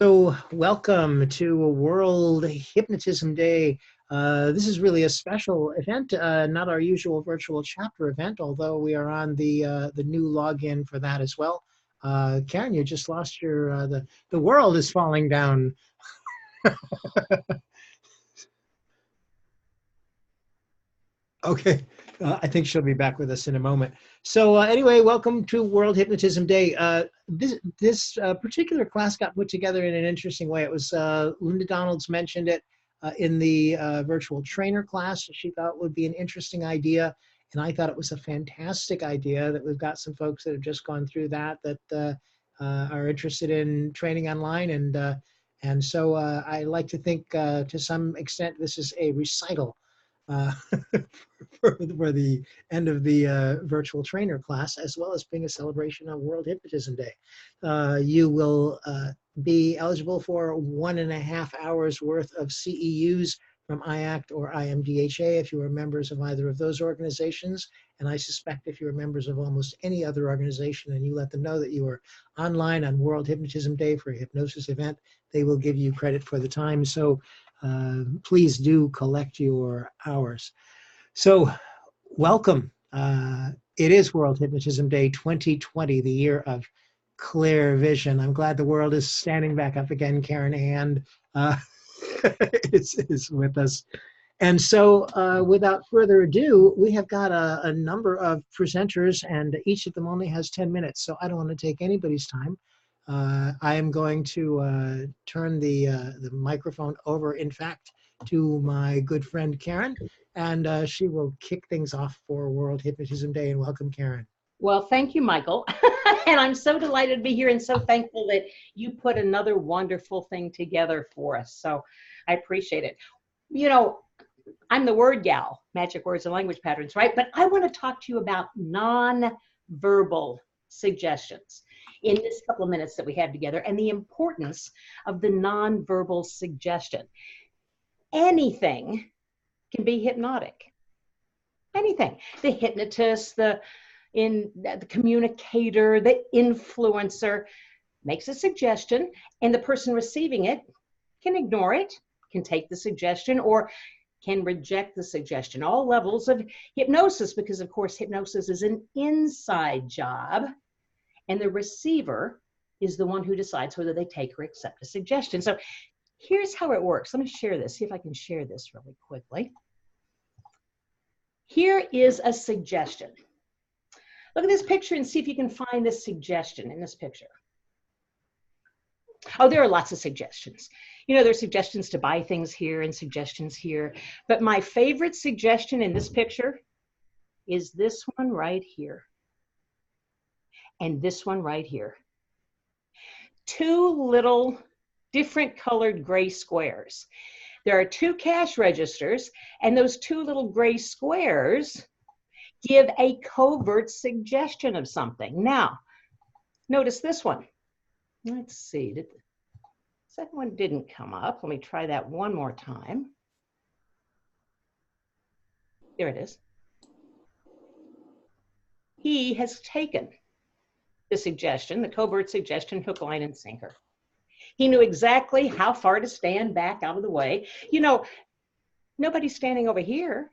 So, welcome to World Hypnotism Day. This is really a special event, not our usual virtual chapter event, although we are on the new login for that as well. Karen, you just lost your the world is falling down. Okay, I think she'll be back with us in a moment. So anyway, welcome to World Hypnotism Day. This particular class got put together in an interesting way. It was Lynda Donalds mentioned it in the virtual trainer class. She thought it would be an interesting idea, and I thought it was a fantastic idea that we've got some folks that have just gone through that are interested in training online, and so I like to think to some extent this is a recital. Uh, for the end of the virtual trainer class, as well as being a celebration of World Hypnotism Day. You will be eligible for 1.5 hours worth of CEUs from IACT or IMDHA if you are members of either of those organizations. And I suspect if you're members of almost any other organization and you let them know that you are online on World Hypnotism Day for a hypnosis event, they will give you credit for the time. So please do collect your hours. So, welcome. It is World Hypnotism Day 2020, the year of clear vision. I'm glad the world is standing back up again. Karen Hand uh, is with us. And so, without further ado, we have got a number of presenters, and each of them only has 10 minutes. So, I don't want to take anybody's time. I am going to turn the microphone over, in fact, to my good friend Karen, and she will kick things off for World Hypnotism Day. And welcome, Karen. Well, thank you, Michael. And I'm so delighted to be here and so thankful that you put another wonderful thing together for us. So I appreciate it. You know, I'm the word gal, magic words and language patterns, right? But I want to talk to you about non-verbal suggestions in this couple of minutes that we have together and the importance of the non-verbal suggestion. Anything can be hypnotic. Anything. The hypnotist, the communicator, the influencer makes a suggestion, and the person receiving it can ignore it, can take the suggestion, or can reject the suggestion. All levels of hypnosis, because of course hypnosis is an inside job, and the receiver is the one who decides whether they take or accept a suggestion. So here's how it works. Let me share this, see if I can share this really quickly. Here is a suggestion. Look at this picture and see if you can find this suggestion in this picture. Oh, there are lots of suggestions. You know, there's suggestions to buy things here and suggestions here. But my favorite suggestion in this picture is this one right here. And this one right here. Two little different colored gray squares. There are two cash registers, and those two little gray squares give a covert suggestion of something. Now, notice this one. Let's see, the second one didn't come up. Let me try that one more time. There it is. He has taken the suggestion, the covert suggestion, hook, line, and sinker. He knew exactly how far to stand back out of the way. You know, nobody's standing over here.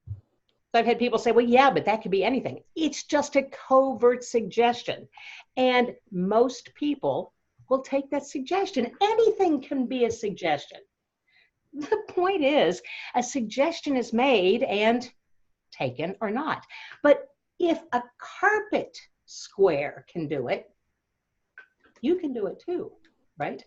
So I've had people say, well, yeah, but that could be anything. It's just a covert suggestion. And most people will take that suggestion. Anything can be a suggestion. The point is, a suggestion is made and taken or not. But if a carpet square can do it, you can do it too, right?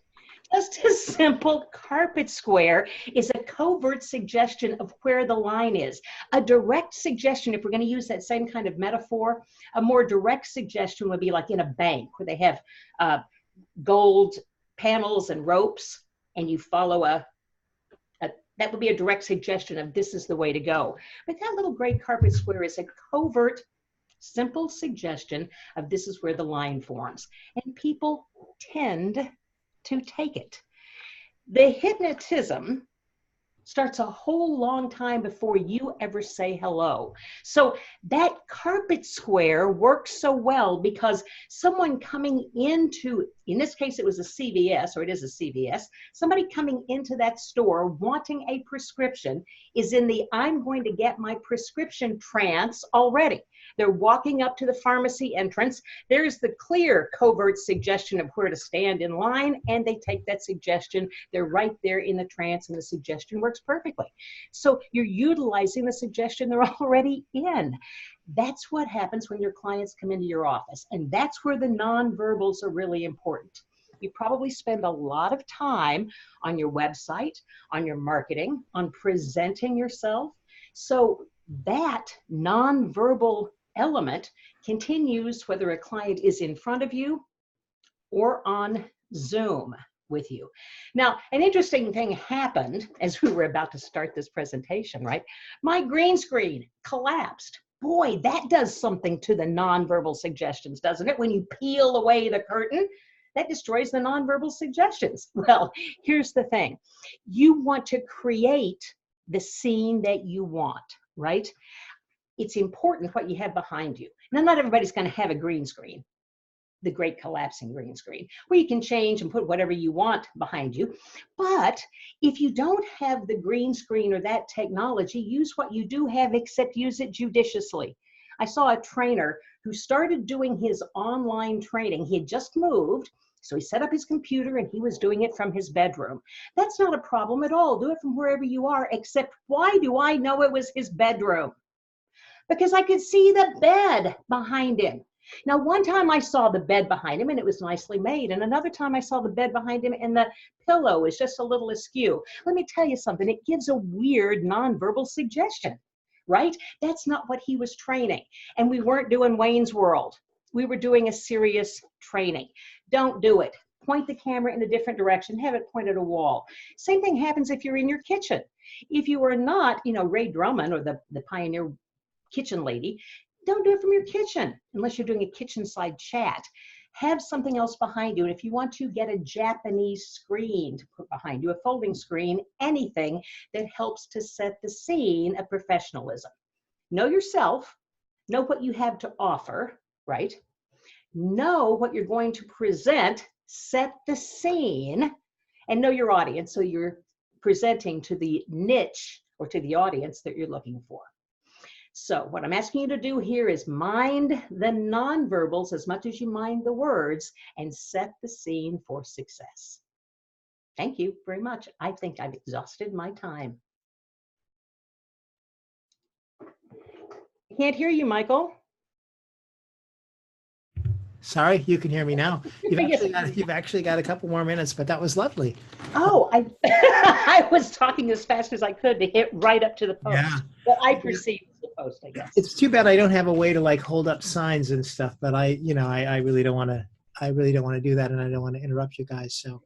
Just a simple carpet square is a covert suggestion of where the line is. A direct suggestion, if we're going to use that same kind of metaphor, a more direct suggestion would be like in a bank where they have gold panels and ropes, and you follow that would be a direct suggestion of this is the way to go. But that little gray carpet square is a covert, simple suggestion of this is where the line forms. And people tend to take it. The hypnotism starts a whole long time before you ever say hello. So that carpet square works so well because someone coming into, in this case, it was a CVS, or it is a CVS, somebody coming into that store wanting a prescription is in the I'm going to get my prescription trance already. They're walking up to the pharmacy entrance. There's the clear covert suggestion of where to stand in line, and they take that suggestion. They're right there in the trance, and the suggestion works perfectly. So you're utilizing the suggestion they're already in. That's what happens when your clients come into your office, and that's where the nonverbals are really important. You probably spend a lot of time on your website, on your marketing, on presenting yourself. So that nonverbal element continues whether a client is in front of you or on Zoom with you. Now, an interesting thing happened as we were about to start this presentation, right? My green screen collapsed. Boy, that does something to the nonverbal suggestions, doesn't it? When you peel away the curtain, that destroys the nonverbal suggestions. Well, here's the thing. You want to create the scene that you want, right? It's important what you have behind you. Now, not everybody's going to have a green screen, the great collapsing green screen, where you can change and put whatever you want behind you. But if you don't have the green screen or that technology, use what you do have, except use it judiciously. I saw a trainer who started doing his online training. He had just moved, so he set up his computer and he was doing it from his bedroom. That's not a problem at all. Do it from wherever you are, except why do I know it was his bedroom? Because I could see the bed behind him. Now, one time I saw the bed behind him and it was nicely made. And another time I saw the bed behind him and the pillow is just a little askew. Let me tell you something. It gives a weird nonverbal suggestion, right? That's not what he was training. And we weren't doing Wayne's World. We were doing a serious training. Don't do it. Point the camera in a different direction. Have it point at a wall. Same thing happens if you're in your kitchen. If you are not, Ray Drummond or the pioneer kitchen lady, don't do it from your kitchen unless you're doing a kitchen side chat. Have something else behind you. And if you want to get a Japanese screen to put behind you, a folding screen, anything that helps to set the scene of professionalism. Know yourself, know what you have to offer, right? Know what you're going to present, set the scene, and know your audience. So you're presenting to the niche or to the audience that you're looking for. So what I'm asking you to do here is mind the nonverbals as much as you mind the words and set the scene for success. Thank you very much. I think I've exhausted my time. I can't hear you, Michael. Sorry, you can hear me now. You've actually got a couple more minutes, but that was lovely. Oh, I was talking as fast as I could to hit right up to the post. Yeah. But I perceived the post, I guess. It's too bad I don't have a way to like hold up signs and stuff, but I really don't want to. I really don't want to do that, and I don't want to interrupt you guys. So,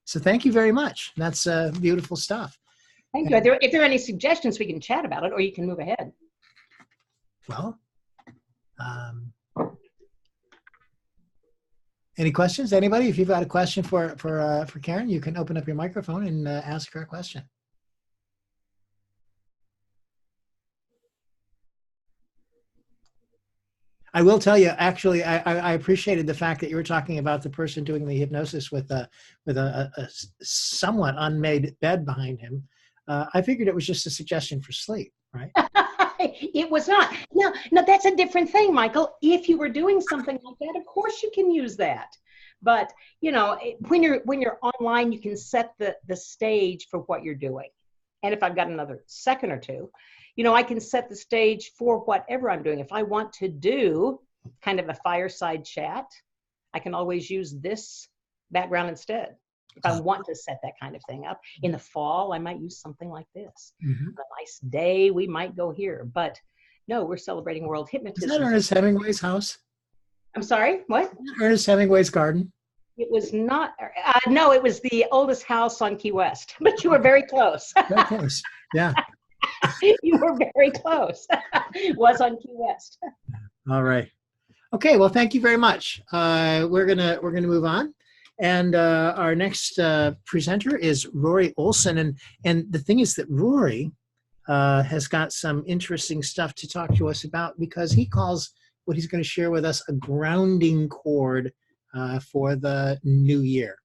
so thank you very much. That's beautiful stuff. Thank you. If there are any suggestions, we can chat about it, or you can move ahead. Well. Any questions? Anybody? If you've got a question for Karen, you can open up your microphone and ask her a question. I will tell you, actually, I appreciated the fact that you were talking about the person doing the hypnosis with a somewhat unmade bed behind him. I figured it was just a suggestion for sleep, right? It was not. No, that's a different thing, Michael. If you were doing something like that, of course you can use that. But when you're online, you can set the stage for what you're doing. And if I've got another second or two, I can set the stage for whatever I'm doing. If I want to do kind of a fireside chat, I can always use this background instead. If I want to set that kind of thing up. In the fall, I might use something like this. Mm-hmm. On a nice day, we might go here. But no, we're celebrating World Hypnotism. Is that Ernest Hemingway's house? I'm sorry, what? Ernest Hemingway's garden? It was not, no, it was the oldest house on Key West. But you were very close. Very close, yeah. You were very close. It was on Key West. All right. Okay, well, thank you very much. We're gonna move on. And our next presenter is Rory Oleson. And the thing is that Rory has got some interesting stuff to talk to us about, because he calls what he's going to share with us a grounding cord for the new year.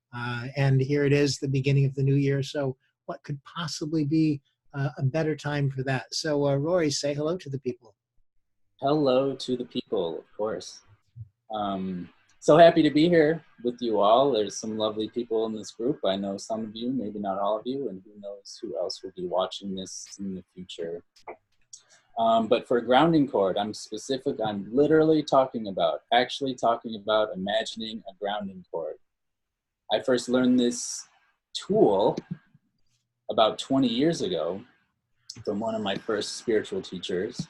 And here it is, the beginning of the new year. So what could possibly be a better time for that? So Rory, say hello to the people. Hello to the people, of course. So happy to be here with you all. There's some lovely people in this group. I know some of you, maybe not all of you, and who knows who else will be watching this in the future. But for grounding cord, I'm literally actually talking about imagining a grounding cord. I first learned this tool about 20 years ago from one of my first spiritual teachers.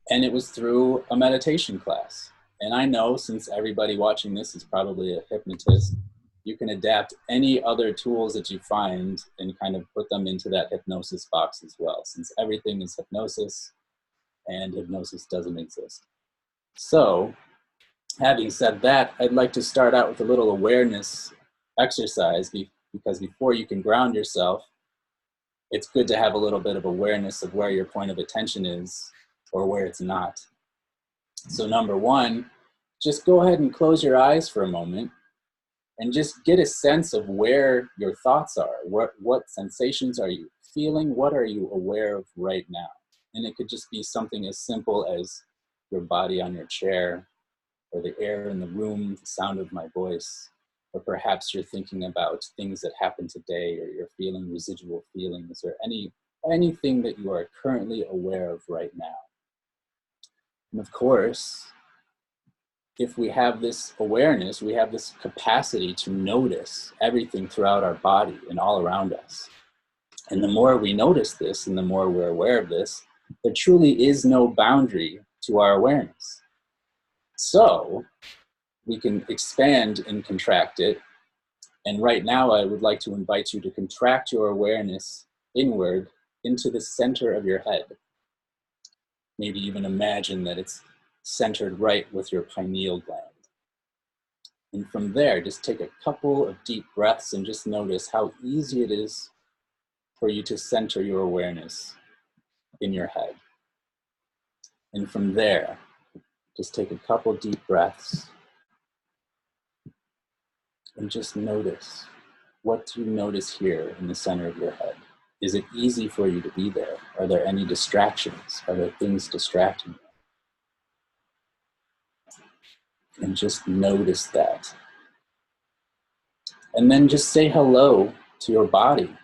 And it was through a meditation class. And I know, since everybody watching this is probably a hypnotist, you can adapt any other tools that you find and kind of put them into that hypnosis box as well, since everything is hypnosis and hypnosis doesn't exist. So, having said that, I'd like to start out with a little awareness exercise, because before you can ground yourself, it's good to have a little bit of awareness of where your point of attention is or where it's not. So number one, just go ahead and close your eyes for a moment and just get a sense of where your thoughts are. What sensations are you feeling? What are you aware of right now? And it could just be something as simple as your body on your chair, or the air in the room, the sound of my voice, or perhaps you're thinking about things that happened today, or you're feeling residual feelings, or anything that you are currently aware of right now. And of course, if we have this awareness, we have this capacity to notice everything throughout our body and all around us. And the more we notice this and the more we're aware of this, there truly is no boundary to our awareness. So we can expand and contract it. And right now, I would like to invite you to contract your awareness inward into the center of your head. Maybe even imagine that it's centered right with your pineal gland. And from there, just take a couple of deep breaths and just notice how easy it is for you to center your awareness in your head. And from there, just take a couple deep breaths and just notice. What do you notice here in the center of your head? Is it easy for you to be there? Are there any distractions? Are there things distracting you? And just notice that. And then just say hello to your body.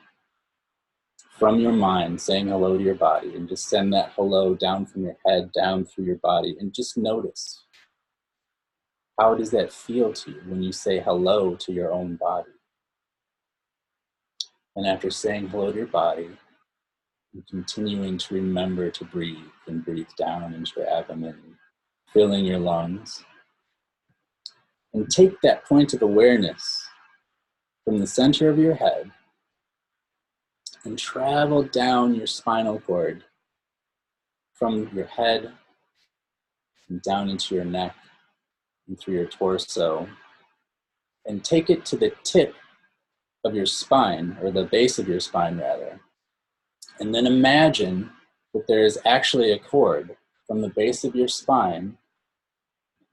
From your mind, saying hello to your body, and just send that hello down from your head, down through your body, and just notice. How does that feel to you when you say hello to your own body? And after saying hello to your body, you're continuing to remember to breathe, and breathe down into your abdomen, filling your lungs. And take that point of awareness from the center of your head and travel down your spinal cord from your head and down into your neck and through your torso, and take it to the tip of your spine, or the base of your spine rather. And then imagine that there is actually a cord from the base of your spine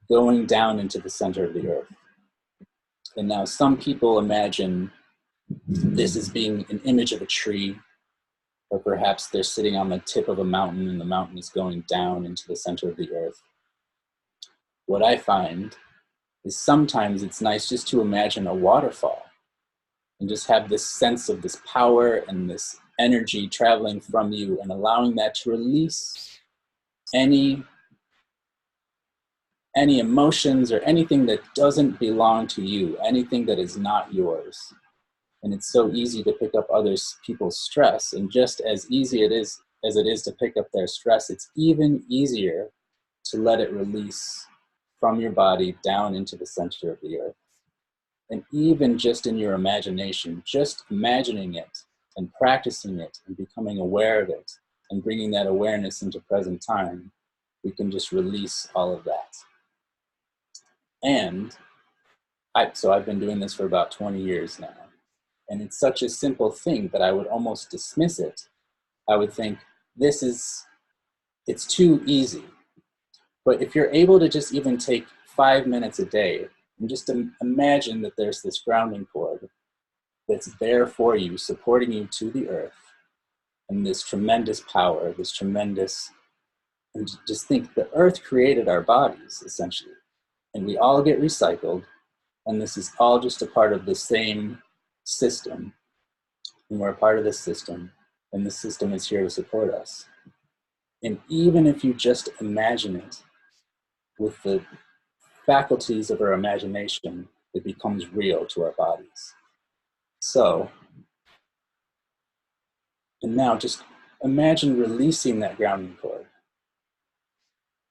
going down into the center of the earth. And now some people imagine this as being an image of a tree, or perhaps they're sitting on the tip of a mountain and the mountain is going down into the center of the earth. What I find is sometimes it's nice just to imagine a waterfall and just have this sense of this power and this energy traveling from you, and allowing that to release any emotions or anything that doesn't belong to you, anything that is not yours. And it's so easy to pick up other people's stress, and just as easy as it is to pick up their stress, it's even easier to let it release from your body down into the center of the earth. And even just in your imagination, just imagining it and practicing it and becoming aware of it and bringing that awareness into present time, we can just release all of that. And So I've been doing this for about 20 years now. And it's such a simple thing that I would almost dismiss it. I would think, it's too easy. But if you're able to just even take 5 minutes a day and just imagine that there's this grounding cord that's there for you, supporting you to the earth, and this tremendous power, and just think the earth created our bodies, essentially. And we all get recycled, and this is all just a part of the same system. And we're a part of this system, and the system is here to support us. And even if you just imagine it with the faculties of our imagination, it becomes real to our bodies. So, and now just imagine releasing that grounding cord.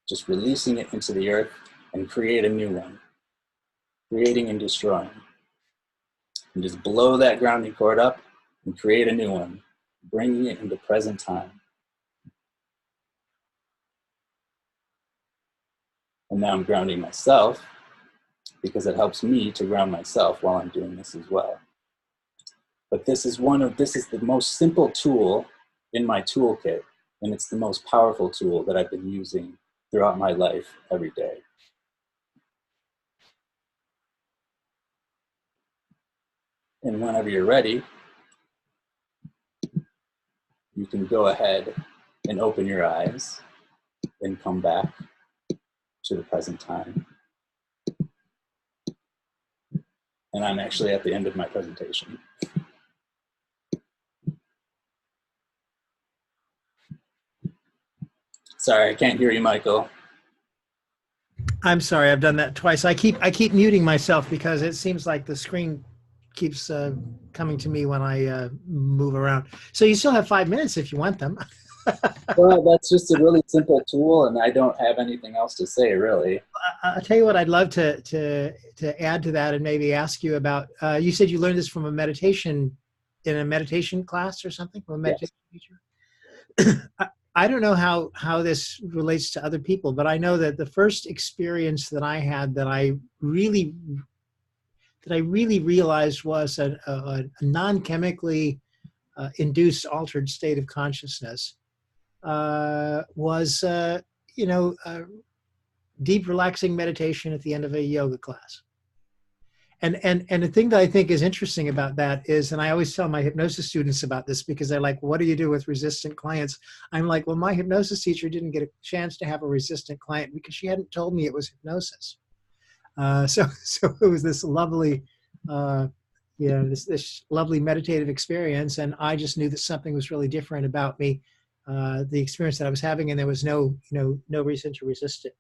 Just releasing it into the earth and create a new one. Creating and destroying. And just blow that grounding cord up and create a new one, bringing it into present time. And now I'm grounding myself because it helps me to ground myself while I'm doing this as well. But this is the most simple tool in my toolkit, and it's the most powerful tool that I've been using throughout my life every day. And whenever you're ready, you can go ahead and open your eyes and come back to the present time. And I'm actually at the end of my presentation. Sorry, I can't hear you, Michael. I'm sorry, I've done that twice. I keep muting myself because it seems like the screen keeps coming to me when I move around. So you still have 5 minutes if you want them. Well, that's just a really simple tool, and I don't have anything else to say, really. I'll tell you what I'd love to add to that and maybe ask you about. You said you learned this from a meditation class or something, from a meditation teacher. I don't know how this relates to other people, but I know that the first experience that I had that I really realized was a non-chemically induced altered state of consciousness was deep relaxing meditation at the end of a yoga class. And the thing that I think is interesting about that is, and I always tell my hypnosis students about this because they're like, what do you do with resistant clients? I'm like, well, my hypnosis teacher didn't get a chance to have a resistant client because she hadn't told me it was hypnosis. So it was this lovely, this lovely meditative experience, and I just knew that something was really different about me, the experience that I was having, and there was no reason to resist it.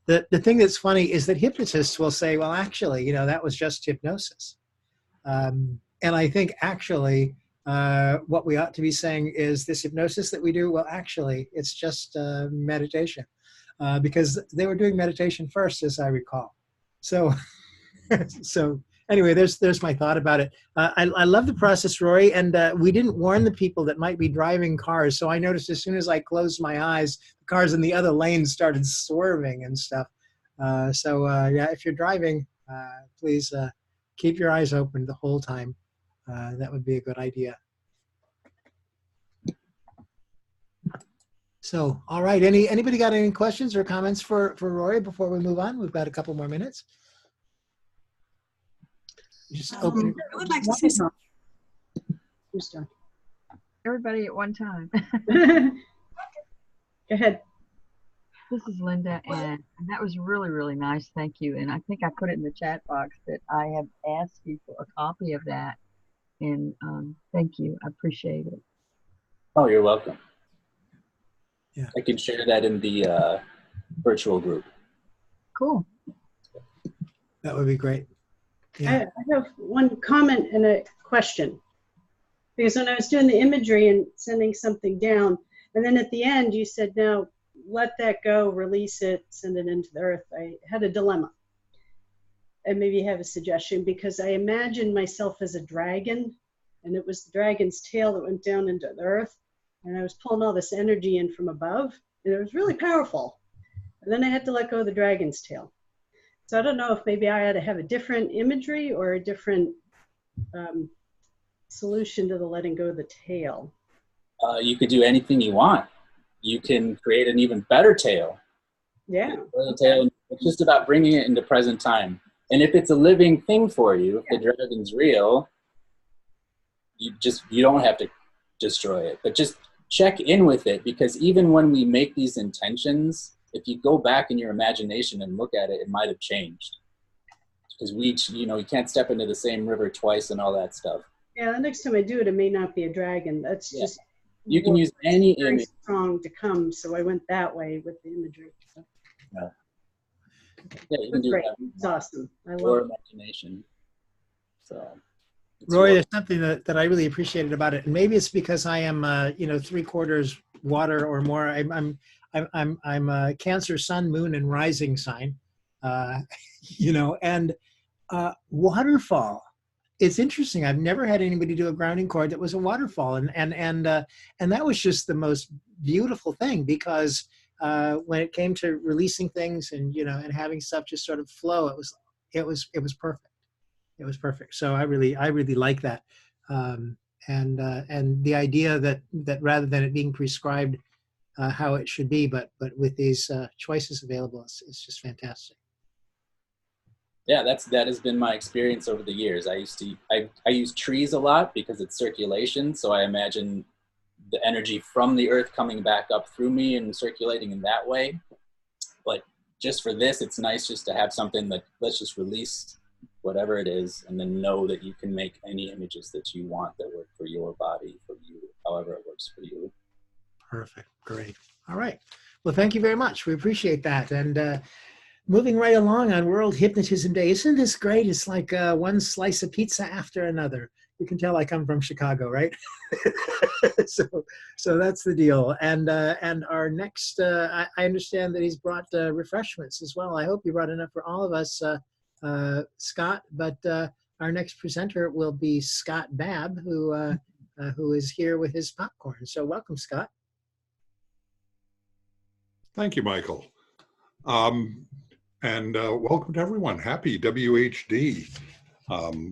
The thing that's funny is that hypnotists will say, well, actually, that was just hypnosis. And I think actually what we ought to be saying is this hypnosis that we do, well, actually, it's just meditation. Because they were doing meditation first, as I recall. So anyway, there's my thought about it. I love the process, Rory, and we didn't warn the people that might be driving cars. So I noticed as soon as I closed my eyes, the cars in the other lane started swerving and stuff. Yeah, if you're driving, please keep your eyes open the whole time. That would be a good idea. So, all right. Anybody got any questions or comments for Rory before we move on? We've got a couple more minutes. Just open. I would like to say something. Who's done? Everybody at one time. Go ahead. This is Lynda, and that was really, really nice. Thank you. And I think I put it in the chat box that I have asked you for a copy of that. And thank you. I appreciate it. Oh, you're welcome. Yeah. I can share that in the virtual group. Cool. That would be great. Yeah. I have one comment and a question. Because when I was doing the imagery and sending something down, and then at the end you said, now let that go, release it, send it into the earth. I had a dilemma. And maybe you have a suggestion, because I imagined myself as a dragon, and it was the dragon's tail that went down into the earth, and I was pulling all this energy in from above, and it was really powerful. And then I had to let go of the dragon's tail. So I don't know if maybe I ought to have a different imagery or a different solution to the letting go of the tail. You could do anything you want. You can create an even better tail. Yeah. Tail. It's just about bringing it into present time. And if it's a living thing for you, if the dragon's real, you don't have to destroy it, but just check in with it, because even when we make these intentions, if you go back in your imagination and look at it, it might have changed. Because you can't step into the same river twice and all that stuff. Yeah, the next time I do it, it may not be a dragon. That's just you can use any very image. strong to come, so I went that way with the imagery. So. Yeah. Yeah, you can do great. that. It's awesome. I love Or it. imagination. So, Rory, there's something that I really appreciated about it, and maybe it's because I am, 3/4 water or more. I'm a Cancer, Sun, Moon, and Rising sign, and waterfall. It's interesting. I've never had anybody do a grounding cord that was a waterfall, and that was just the most beautiful thing, because when it came to releasing things and having stuff just sort of flow, it was perfect. It was perfect. So I really like that, and the idea that rather than it being prescribed how it should be, but with these choices available, it's just fantastic. Yeah, that has been my experience over the years. I use trees a lot because it's circulation, so I imagine the energy from the earth coming back up through me and circulating in that way. But just for this, it's nice just to have something that let's just release whatever it is, and then know that you can make any images that you want that work for your body, for you, however it works for you. Perfect. Great. All right. Well, thank you very much. We appreciate that. And moving right along on World Hypnotism Day. Isn't this great? It's like one slice of pizza after another. You can tell I come from Chicago, right? So that's the deal. And our next, I understand that he's brought refreshments as well. I hope you brought enough for all of us, Scott. But our next presenter will be Scott Babb, who is here with his popcorn. So welcome, Scott. Thank you, Michael. And welcome to everyone. Happy WHD,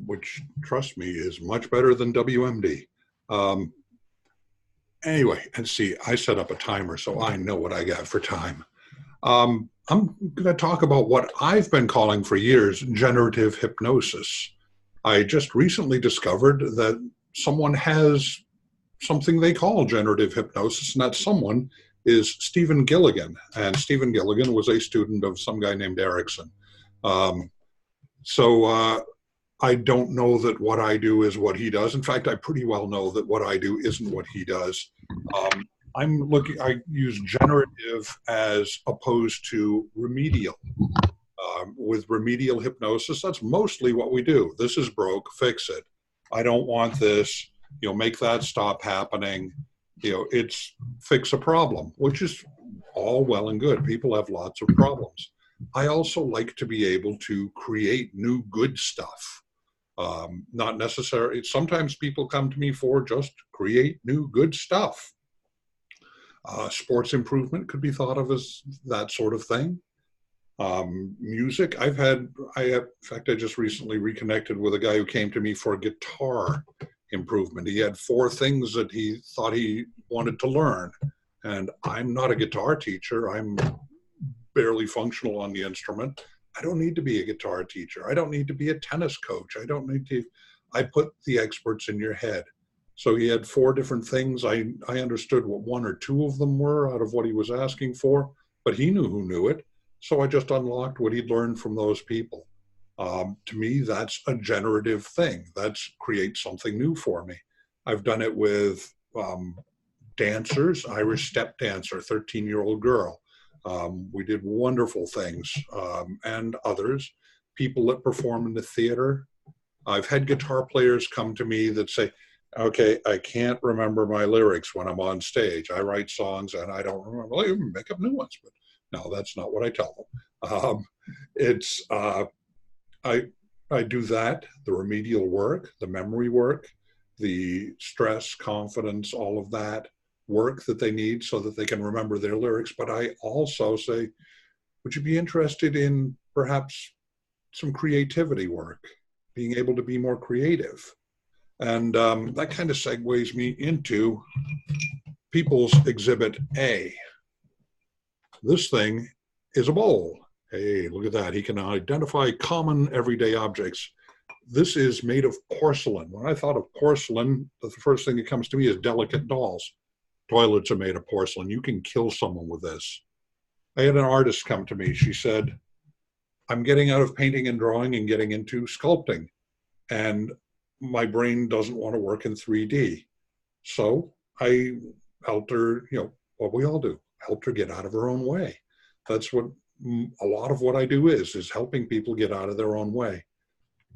which, trust me, is much better than WMD. Anyway, and see, I set up a timer, so I know what I got for time. I'm going to talk about what I've been calling for years generative hypnosis. I just recently discovered that someone has something they call generative hypnosis, and that someone is Stephen Gilligan. And Stephen Gilligan was a student of some guy named Erickson. So I don't know that what I do is what he does. In fact, I pretty well know that what I do isn't what he does. I use generative as opposed to remedial. With remedial hypnosis, that's mostly what we do. This is broke, fix it. I don't want this, make that stop happening. It's fix a problem, which is all well and good. People have lots of problems. I also like to be able to create new good stuff. Not necessarily, sometimes people come to me for just create new good stuff. Sports improvement could be thought of as that sort of thing. Music, in fact, I just recently reconnected with a guy who came to me for guitar improvement. He had 4 things that he thought he wanted to learn. And I'm not a guitar teacher. I'm barely functional on the instrument. I don't need to be a guitar teacher. I don't need to be a tennis coach. I put the experts in your head. So he had 4 different things. I understood what 1 or 2 of them were out of what he was asking for, but he knew who knew it. So I just unlocked what he'd learned from those people. To me, that's a generative thing. That's create something new for me. I've done it with dancers, Irish step dancer, 13-year-old girl. We did wonderful things, and others, people that perform in the theater. I've had guitar players come to me that say, okay, I can't remember my lyrics when I'm on stage. I write songs and I don't remember. Well, I even make up new ones, but no, that's not what I tell them. I do that, the remedial work, the memory work, the stress, confidence, all of that work that they need so that they can remember their lyrics. But I also say, would you be interested in perhaps some creativity work, being able to be more creative. And that kind of segues me into People's Exhibit A. This thing is a bowl. Hey, look at that. He can identify common everyday objects. This is made of porcelain. When I thought of porcelain, the first thing that comes to me is delicate dolls. Toilets are made of porcelain. You can kill someone with this. I had an artist come to me. She said, I'm getting out of painting and drawing and getting into sculpting. And my brain doesn't want to work in 3D. So I helped her, what we all do, helped her get out of her own way. That's what a lot of what I do is helping people get out of their own way.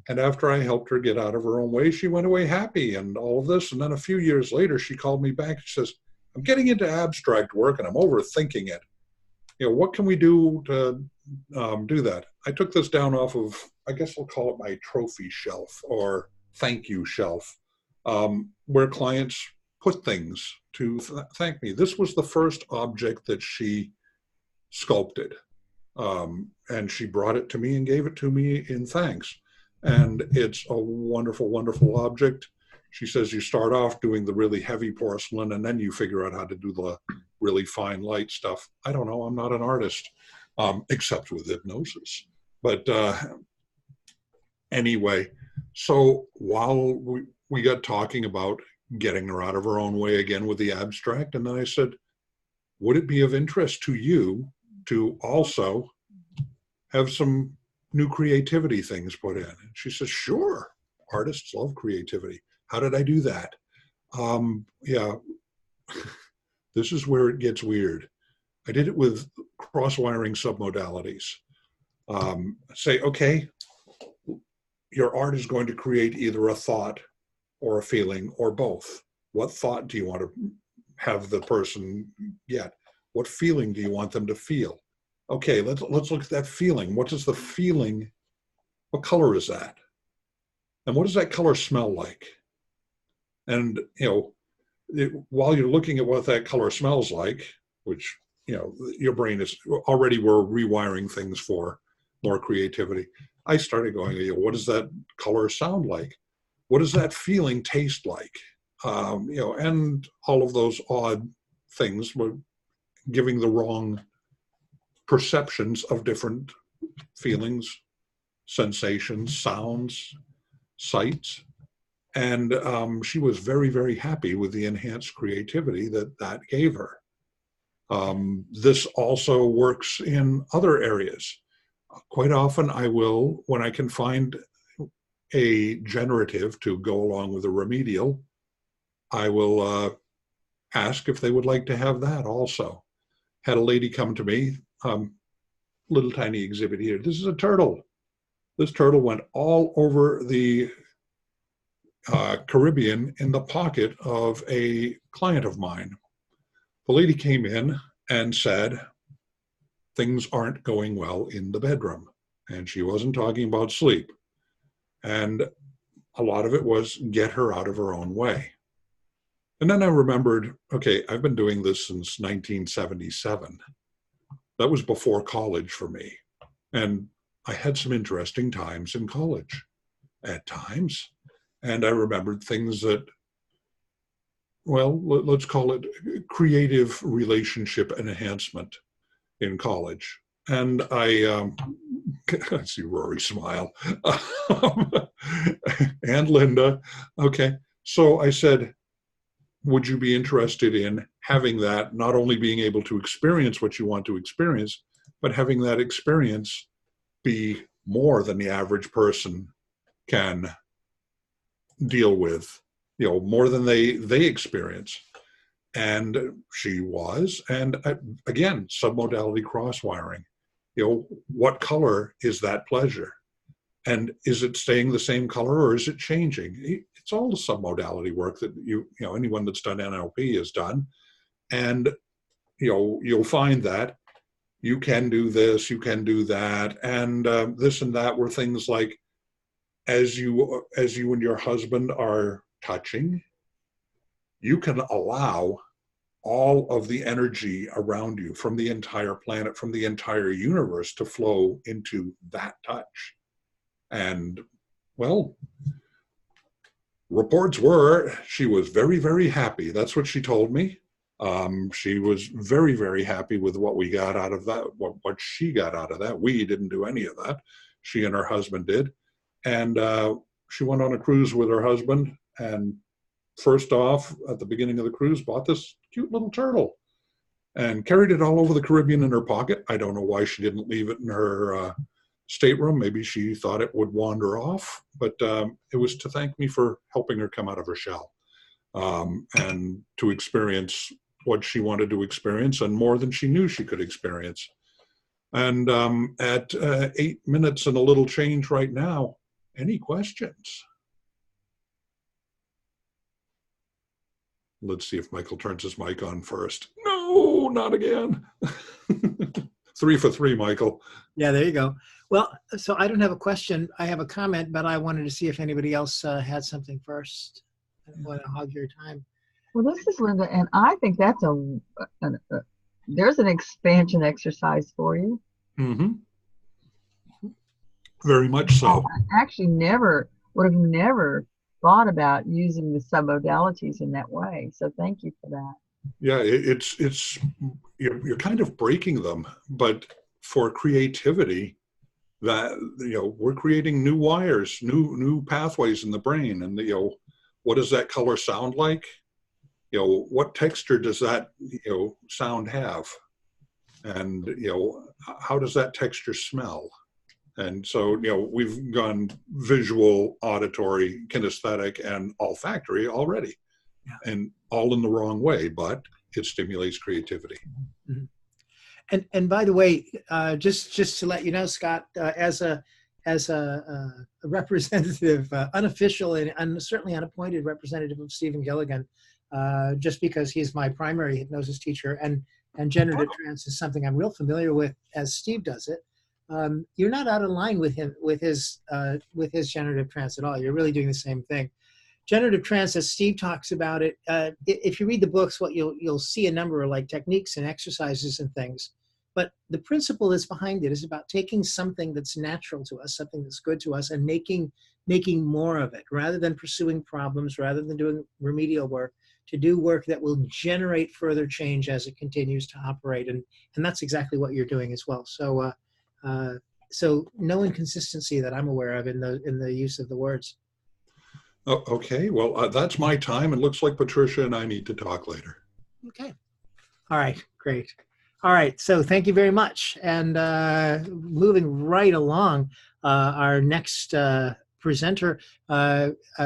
And after I helped her get out of her own way, she went away happy and all of this. And then a few years later, she called me back and says, I'm getting into abstract work and I'm overthinking it. What can we do to do that? I took this down off of, I guess we'll call it my trophy shelf or thank you shelf, where clients put things to thank me. This was the first object that she sculpted. And she brought it to me and gave it to me in thanks. And it's a wonderful, wonderful object. She says you start off doing the really heavy porcelain and then you figure out how to do the really fine light stuff. I don't know, I'm not an artist, except with hypnosis. But anyway, so while we got talking about getting her out of her own way again with the abstract, and then I said, would it be of interest to you to also have some new creativity things put in? And she says, sure, artists love creativity. How did I do that? Yeah, this is where it gets weird. I did it with cross-wiring submodalities. Say, okay, your art is going to create either a thought or a feeling or both. What thought do you want to have the person get? What feeling do you want them to feel? Okay, let's look at that feeling. What does the feeling, what color is that? And what does that color smell like? And, while you're looking at what that color smells like, which, your brain is already, we're rewiring things for more creativity. I started going, what does that color sound like? What does that feeling taste like? And all of those odd things were giving the wrong perceptions of different feelings, sensations, sounds, sights. And she was very, very happy with the enhanced creativity that gave her. This also works in other areas. Quite often I will, when I can find a generative to go along with a remedial, I will ask if they would like to have that also. Had a lady come to me, little tiny exhibit here. This is a turtle. This turtle went all over the Caribbean in the pocket of a client of mine. The lady came in and said, things aren't going well in the bedroom. And she wasn't talking about sleep. And a lot of it was get her out of her own way. And then I remembered, okay, I've been doing this since 1977. That was before college for me. And I had some interesting times in college at times. And I remembered things that, well, let's call it creative relationship enhancement in college. And I see Rory smile. And Lynda. Okay. So I said, would you be interested in having that, not only being able to experience what you want to experience, but having that experience be more than the average person can deal with, more than they experience. And she was, and again, submodality cross-wiring. What color is that pleasure? And is it staying the same color or is it changing? It's all the submodality work that anyone that's done NLP has done. And you'll find that you can do this, you can do that, and this and that were things like, as you and your husband are touching, you can allow all of the energy around you from the entire planet, from the entire universe to flow into that touch. And, well, reports were she was very, very happy. That's what she told me. She was very, very happy with what we got out of that, what she got out of that. We didn't do any of that. She and her husband did. And she went on a cruise with her husband, and first off, at the beginning of the cruise, bought this cute little turtle and carried it all over the Caribbean in her pocket. I don't know why she didn't leave it in her stateroom. Maybe she thought it would wander off, but it was to thank me for helping her come out of her shell, and to experience what she wanted to experience, and more than she knew she could experience. And at 8 minutes and a little change right now, any questions? Let's see if Michael turns his mic on first. No, not again. 3 for 3, Michael. Yeah, there you go. Well, so I don't have a question. I have a comment, but I wanted to see if anybody else had something first. I don't want to hog your time. Well, this is Lynda, and I think that's there's an expansion exercise for you. Mm-hmm. Very much so. I actually would have never thought about using the submodalities in that way. So thank you for that. Yeah, it's you're kind of breaking them, but for creativity, that we're creating new wires, new pathways in the brain, and what does that color sound like? What texture does that sound have, and how does that texture smell? And so we've gone visual, auditory, kinesthetic, and olfactory already. Yeah. And all in the wrong way, but it stimulates creativity. Mm-hmm. And by the way, just to let you know, Scott, as a representative, unofficial and certainly unappointed representative of Stephen Gilligan, just because he's my primary hypnosis teacher, and generative trance is something I'm real familiar with as Steve does it. You're not out of line with him with his generative trance at all. You're really doing the same thing. Generative trance, as Steve talks about it, if you read the books, what you'll see a number of like techniques and exercises and things. But the principle that's behind it is about taking something that's natural to us, something that's good to us, and making more of it, rather than pursuing problems, rather than doing remedial work, to do work that will generate further change as it continues to operate. And that's exactly what you're doing as well. So so no inconsistency that I'm aware of in the use of the words. Oh, okay, well, that's my time. It looks like Patricia and I need to talk later. Okay. All right, great. All right, so thank you very much. And moving right along, our next presenter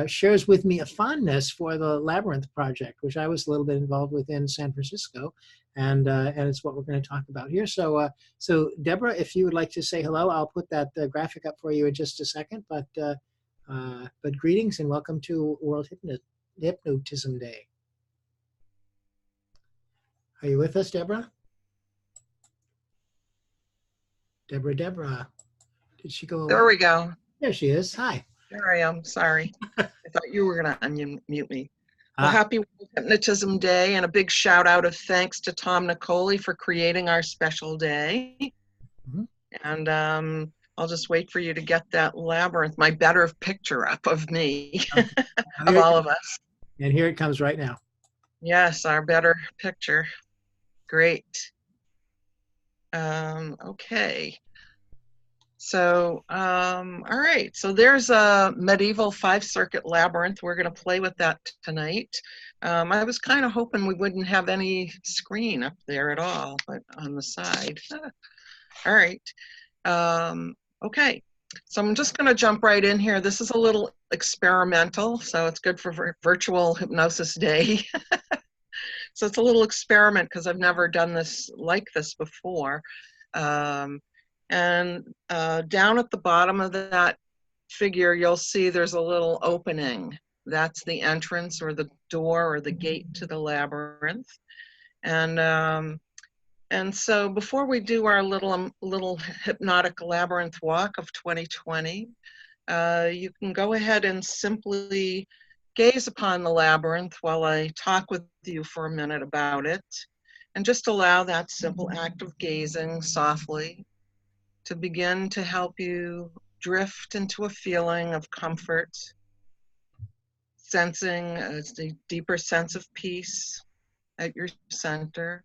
shares with me a fondness for the Labyrinth project, which I was a little bit involved with in San Francisco, and it's what we're going to talk about here. So, so Deborah, if you would like to say hello, I'll put that graphic up for you in just a second. But greetings and welcome to World Hypnotism Day. Are you with us, Deborah? Deborah, did she go away? There we go. There she is. Hi. There I am. Sorry. I thought you were going to unmute me. Well, happy World Hypnotism Day, and a big shout out of thanks to Tom Nicoli for creating our special day. Mm-hmm. And I'll just wait for you to get that Labyrinth, my better picture up of me, of all of us. And here it comes right now. Yes, our better picture. Great. Okay. So, all right. So there's a medieval 5-circuit labyrinth. We're going to play with that tonight. I was kind of hoping we wouldn't have any screen up there at all, but on the side. All right. Okay. So I'm just going to jump right in here. This is a little experimental, so it's good for Virtual Hypnosis Day. So it's a little experiment because I've never done this like this before. And down at the bottom of that figure, you'll see there's a little opening. That's the entrance or the door or the gate to the labyrinth. And so before we do our little hypnotic labyrinth walk of 2020, you can go ahead and simply gaze upon the labyrinth while I talk with you for a minute about it, and just allow that simple act of gazing softly to begin to help you drift into a feeling of comfort, sensing a deeper sense of peace at your center.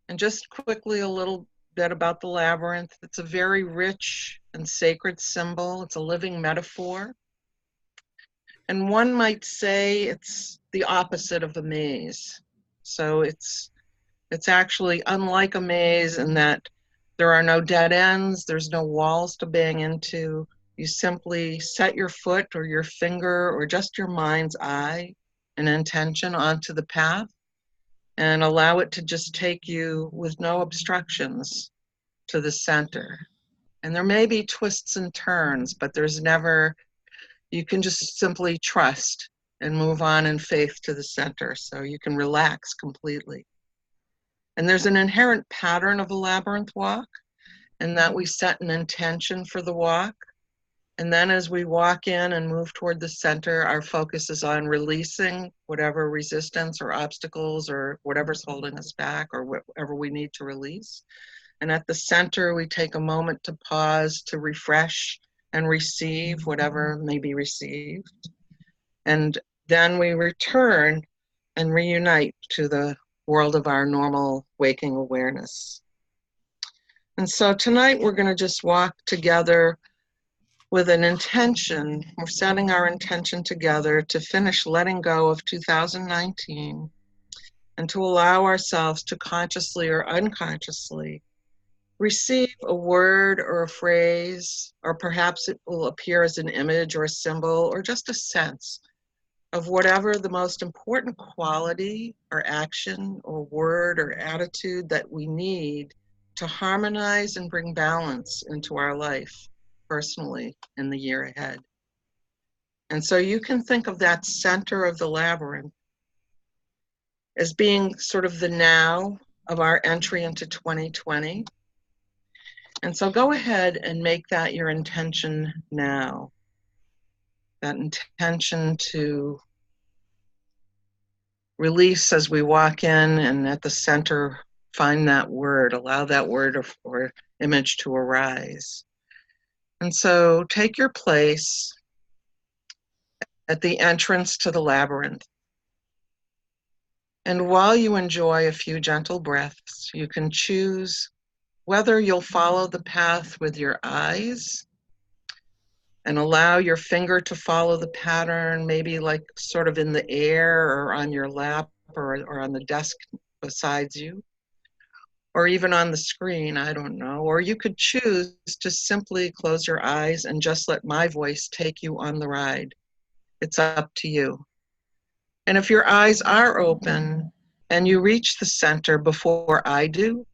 And just quickly a little bit about the labyrinth. It's a very rich and sacred symbol. It's a living metaphor. And one might say it's the opposite of a maze. So it's actually unlike a maze in that there are no dead ends, there's no walls to bang into. You simply set your foot or your finger or just your mind's eye and intention onto the path and allow it to just take you with no obstructions to the center. And there may be twists and turns, but there's never, you can just simply trust and move on in faith to the center, so you can relax completely. And there's an inherent pattern of a labyrinth walk, in that we set an intention for the walk. And then as we walk in and move toward the center, our focus is on releasing whatever resistance or obstacles or whatever's holding us back or whatever we need to release. And at the center, we take a moment to pause, to refresh and receive whatever may be received. And then we return and reunite to the world of our normal waking awareness. And so tonight we're going to just walk together with an intention. We're setting our intention together to finish letting go of 2019 and to allow ourselves to consciously or unconsciously receive a word or a phrase, or perhaps it will appear as an image or a symbol or just a sense of whatever the most important quality or action or word or attitude that we need to harmonize and bring balance into our life personally in the year ahead. And so you can think of that center of the labyrinth as being sort of the now of our entry into 2020. And so go ahead and make that your intention now. That intention to release as we walk in, and at the center, find that word, allow that word or image to arise. And so take your place at the entrance to the labyrinth. And while you enjoy a few gentle breaths, you can choose whether you'll follow the path with your eyes and allow your finger to follow the pattern, maybe like sort of in the air or on your lap or on the desk beside you, or even on the screen, I don't know. Or you could choose to simply close your eyes and just let my voice take you on the ride. It's up to you. And if your eyes are open and you reach the center before I do,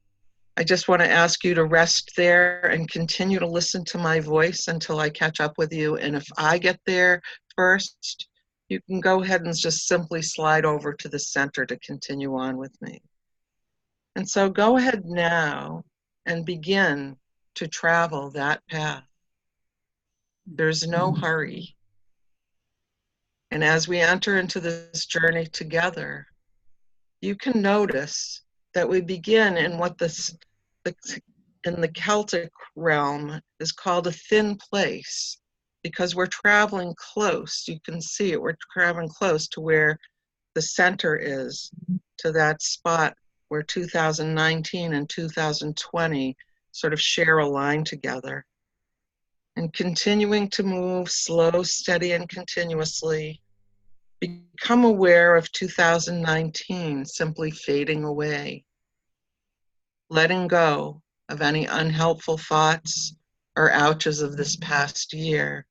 I just want to ask you to rest there and continue to listen to my voice until I catch up with you. And if I get there first, you can go ahead and just simply slide over to the center to continue on with me. And so go ahead now and begin to travel that path. There's no hurry. And as we enter into this journey together, you can notice that we begin in what in the Celtic realm is called a thin place, because we're traveling close. You can see it, we're traveling close to where the center is, to that spot where 2019 and 2020 sort of share a line together. And continuing to move slow, steady, and continuously, become aware of 2019 simply fading away, letting go of any unhelpful thoughts or ouches of this past year.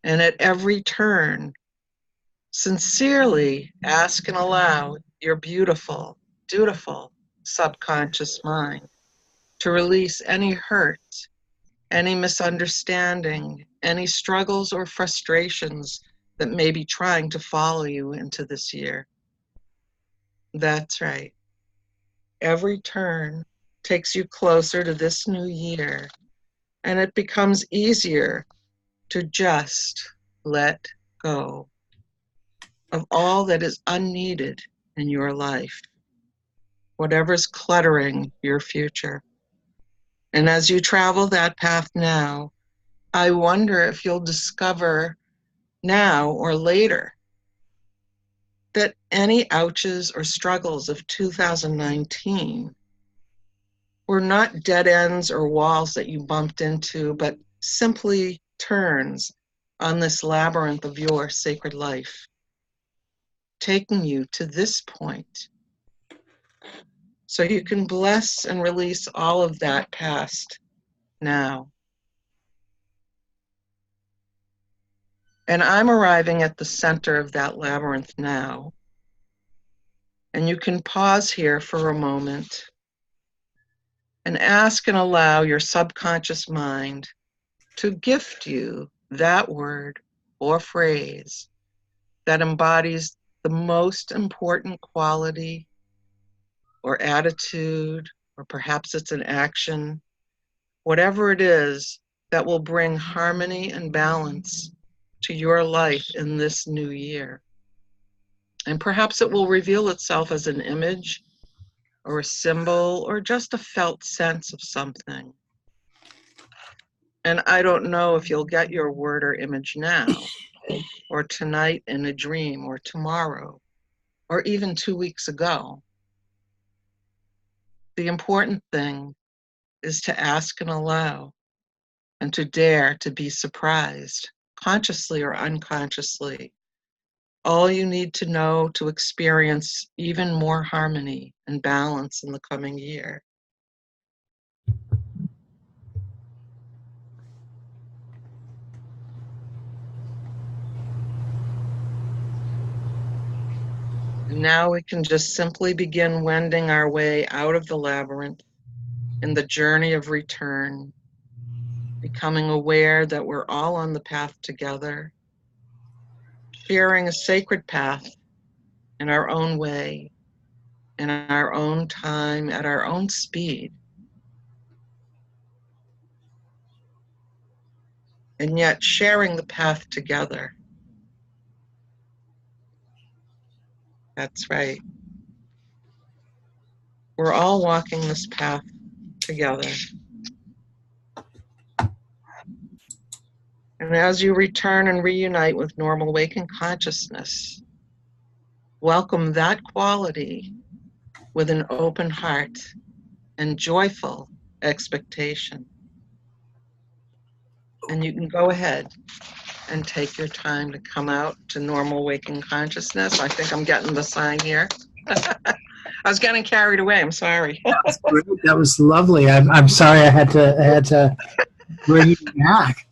And at every turn, sincerely ask and allow your beautiful, dutiful subconscious mind to release any hurt, any misunderstanding, any struggles or frustrations that may be trying to follow you into this year. That's right. Every turn takes you closer to this new year, and it becomes easier to just let go of all that is unneeded in your life, whatever's cluttering your future. And as you travel that path now, I wonder if you'll discover now or later that any ouches or struggles of 2019 were not dead ends or walls that you bumped into, but simply turns on this labyrinth of your sacred life, taking you to this point. So you can bless and release all of that past now. And I'm arriving at the center of that labyrinth now. And you can pause here for a moment and ask and allow your subconscious mind to gift you that word or phrase that embodies the most important quality or attitude, or perhaps it's an action, whatever it is that will bring harmony and balance to your life in this new year. And perhaps it will reveal itself as an image or a symbol or just a felt sense of something. And I don't know if you'll get your word or image now, or tonight in a dream, or tomorrow, or even 2 weeks ago. The important thing is to ask and allow, and to dare to be surprised, consciously or unconsciously. All you need to know to experience even more harmony and balance in the coming year. And now we can just simply begin wending our way out of the labyrinth in the journey of return, becoming aware that we're all on the path together, sharing a sacred path in our own way, in our own time, at our own speed. And yet sharing the path together. That's right. We're all walking this path together. And as you return and reunite with normal waking consciousness, welcome that quality with an open heart and joyful expectation. And you can go ahead and take your time to come out to normal waking consciousness. I think I'm getting the sign here. I was getting carried away. I'm sorry. That was lovely. I'm sorry I had to bring you back.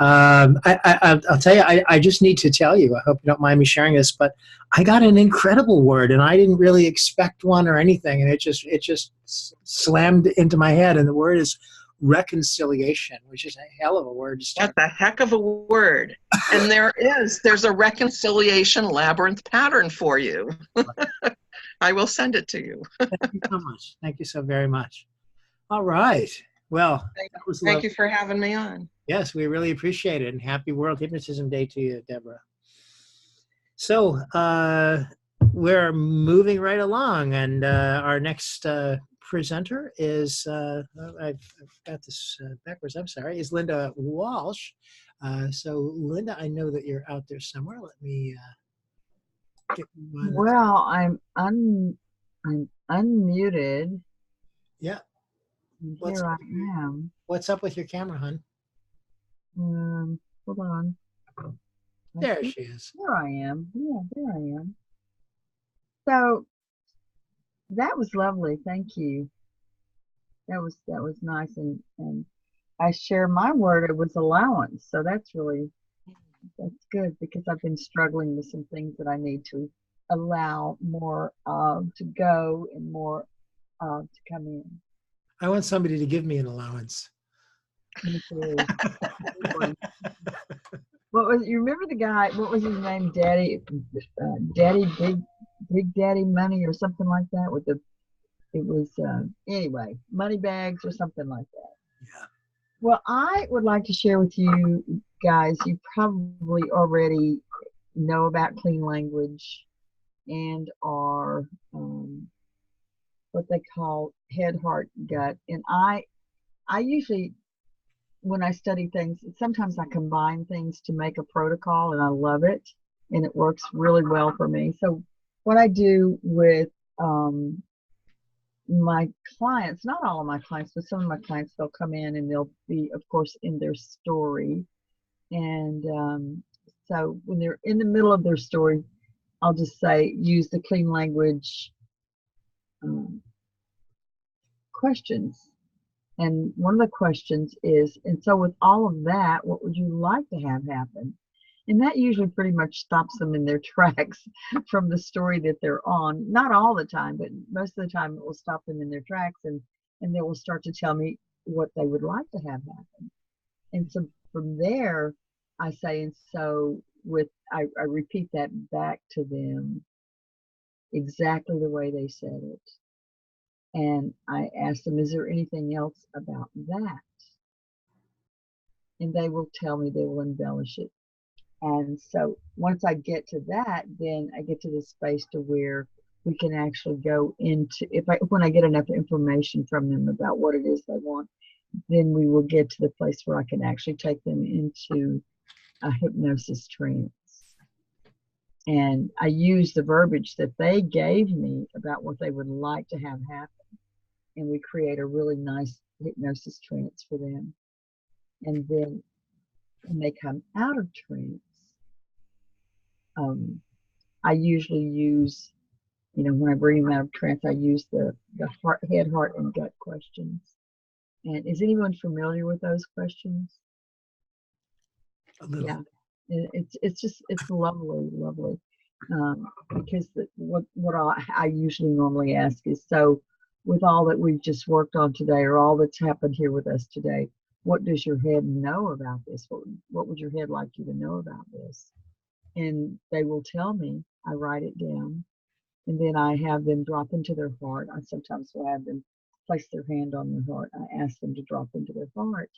I'll tell you, I just need to tell you, I hope you don't mind me sharing this, but I got an incredible word and I didn't really expect one or anything. And it just slammed into my head. And the word is reconciliation, which is a hell of a word to start. That's a heck of a word. And there's a reconciliation labyrinth pattern for you. I will send it to you. Thank you so much. Thank you so very much. All right. Well, thank you for having me on. Yes, we really appreciate it. And happy World Hypnotism Day to you, Deborah. So we're moving right along. And our next presenter is, I've got this backwards, I'm sorry, is Lynda Walsh. So Lynda, I know that you're out there somewhere. Let me get one. Well, I'm unmuted. Yeah. Here I am. What's up with your camera, hon? Hold on. There she is. There I am. Yeah, there I am. So that was lovely. Thank you. That was nice, and I share my word. It was allowance. So that's good because I've been struggling with some things that I need to allow more to go and more to come in. I want somebody to give me an allowance. Me too. You remember the guy? What was his name? Daddy Big Daddy Money or something like that. Anyway, money bags or something like that. Yeah. Well, I would like to share with you guys. You probably already know about clean language and are what they call head, heart, gut. And I usually when I study things, sometimes I combine things to make a protocol, and I love it, and it works really well for me. So what I do with my clients, not all of my clients, but some of my clients, they'll come in and they'll be, of course, in their story. And so when they're in the middle of their story, I'll just say, use the clean language questions. And one of the questions is, and so with all of that, what would you like to have happen? And that usually pretty much stops them in their tracks from the story that they're on. Not all the time, but most of the time it will stop them in their tracks, and they will start to tell me what they would like to have happen. And so from there, I say, and so I repeat that back to them exactly the way they said it. And I ask them, is there anything else about that? And they will tell me, they will embellish it. And so once I get to that, then I get to the space to where we can actually go into, when I get enough information from them about what it is they want, then we will get to the place where I can actually take them into a hypnosis trance. And I use the verbiage that they gave me about what they would like to have happen. And we create a really nice hypnosis trance for them. And then when they come out of trance, I usually use, when I bring them out of trance, I use the head, heart, and gut questions. And is anyone familiar with those questions? A little. Yeah, it's lovely, lovely. Because what I usually normally ask is, so with all that we've just worked on today, or all that's happened here with us today, what does your head know about this? What would your head like you to know about this? And they will tell me. I write it down, and then I have them drop into their heart. I sometimes will have them place their hand on their heart. I ask them to drop into their heart.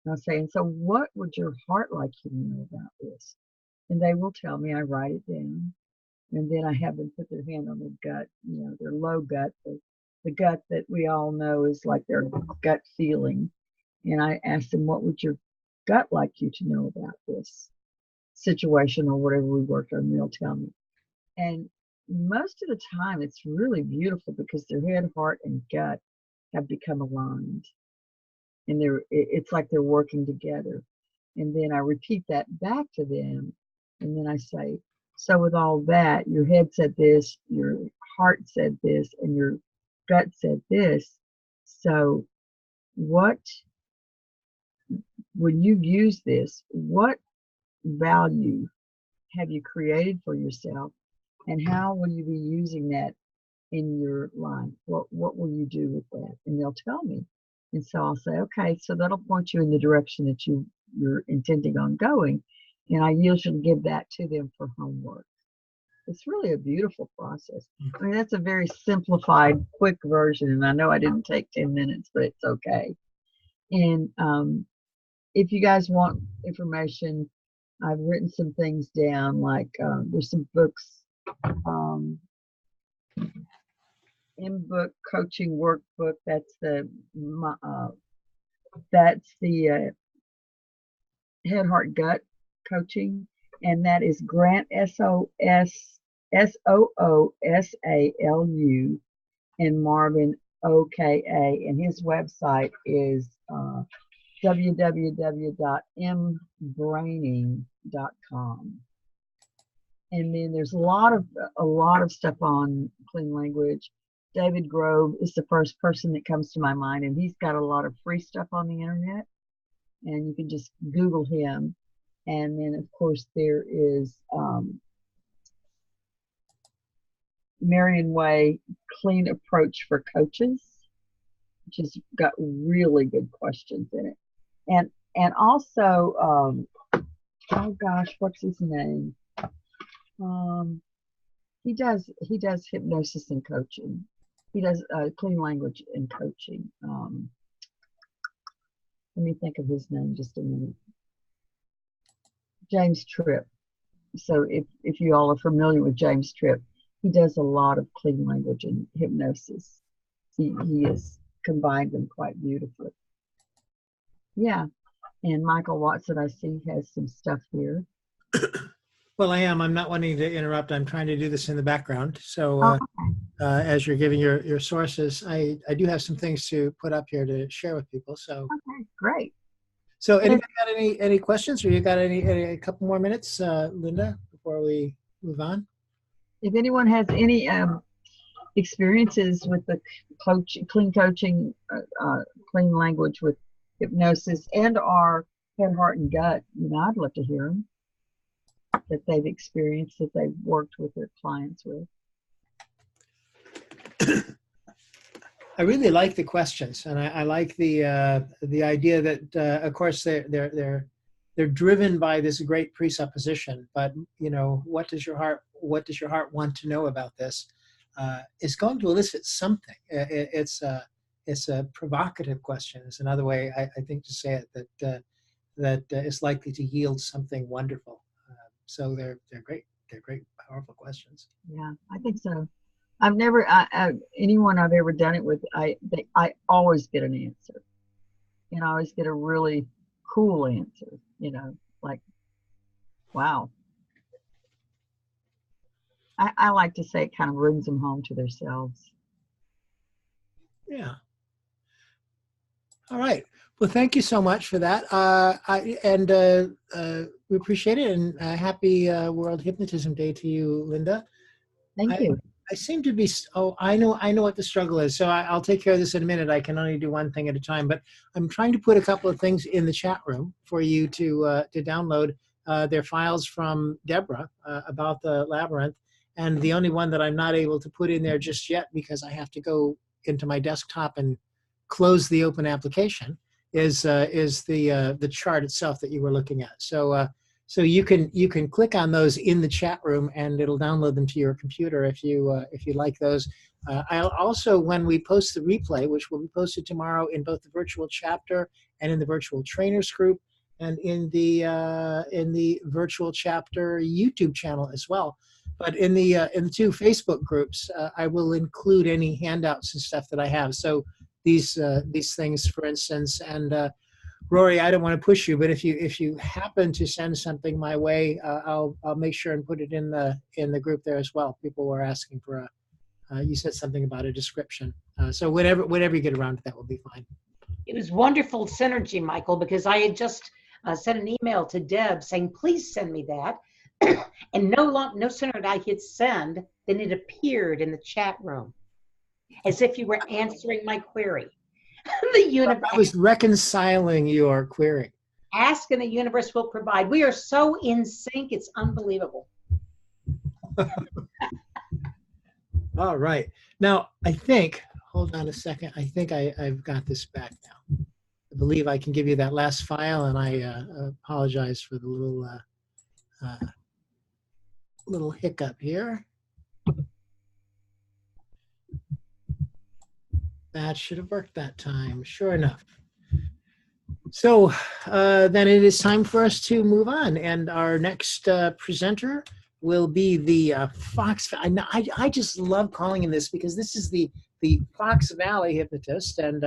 And I'll say, and so what would your heart like you to know about this? And they will tell me. I write it down. And then I have them put their hand on their gut, their low gut, the gut that we all know is like their gut feeling. And I ask them, what would your gut like you to know about this situation or whatever we worked on? And they'll tell me. And most of the time, it's really beautiful because their head, heart, and gut have become aligned. And it's like they're working together. And then I repeat that back to them. And then I say, so with all that, your head said this, your heart said this, and your gut said this. So when you've used this, what value have you created for yourself? And how will you be using that in your life? What will you do with that? And they'll tell me. And so I'll say, okay, so that'll point you in the direction that you're intending on going. And I usually give that to them for homework. It's really a beautiful process. I mean, that's a very simplified, quick version. And I know I didn't take 10 minutes, but it's okay. And if you guys want information, I've written some things down, like there's some books, in-book coaching workbook. That's the head, heart, gut coaching, and that is Grant SOOSALU and Marvin OKA, and his website is www.mbraining.com. And then there's a lot of stuff on clean language. David Grove is the first person that comes to my mind, and he's got a lot of free stuff on the internet, and you can just Google him. And then, of course, there is Marion Way Clean Approach for Coaches, which has got really good questions in it. And also, oh gosh, what's his name? He does hypnosis and coaching. He does clean language and coaching. Let me think of his name just a minute. James Tripp. So if you all are familiar with James Tripp, he does a lot of clean language and hypnosis. He has combined them quite beautifully. Yeah. And Michael Watson, I see, has some stuff here. Well, I am. I'm not wanting to interrupt. I'm trying to do this in the background. So Oh, okay. as you're giving your sources, I do have some things to put up here to share with people. So Okay, great. so anybody got any questions, or you got a couple more minutes, Lynda, before we move on? If anyone has any experiences with the clean coaching, clean language with hypnosis and our head, heart, and gut, I'd love to hear them, that they've experienced, that they've worked with their clients with. I really like the questions, and I like the idea that, of course, they're driven by this great presupposition. But what does your heart want to know about this? It's going to elicit something. It's a provocative question. Is another way I think to say it, that is likely to yield something wonderful. So they're great. They're great, powerful questions. Yeah, I think so. I've never, anyone I've ever done it with, I always get an answer. I always get a really cool answer, like, wow. I like to say it kind of brings them home to themselves. Yeah. All right. Well, thank you so much for that. We appreciate it, and happy World Hypnotism Day to you, Lynda. Thank you. I seem to be, I know what the struggle is. So I'll take care of this in a minute. I can only do one thing at a time, but I'm trying to put a couple of things in the chat room for you to download. They're files from Deborah about the Labyrinth. And the only one that I'm not able to put in there just yet, because I have to go into my desktop and close the open application, is the chart itself that you were looking at. So you can click on those in the chat room, and it'll download them to your computer if you like those. I'll also, when we post the replay, which will be posted tomorrow in both the virtual chapter and in the virtual trainers group, and in the virtual chapter YouTube channel as well. But in the two Facebook groups, I will include any handouts and stuff that I have. So these things, for instance, and Rory, I don't want to push you, but if you happen to send something my way, I'll make sure and put it in the group there as well. People were asking for you said something about a description. So whenever you get around to that will be fine. It was wonderful synergy, Michael, because I had just sent an email to Deb saying, please send me that. And no sooner did I hit send than it appeared in the chat room, as if you were answering my query. The universe. I was reconciling your query. Ask and the universe will provide. We are so in sync, it's unbelievable. All right. Now, I think, hold on a second. I think I've got this back now. I believe I can give you that last file, and I apologize for the little hiccup here. That should have worked that time, sure enough. So then it is time for us to move on, and our next presenter will be the Fox. I just love calling him this because this is the Fox Valley hypnotist, and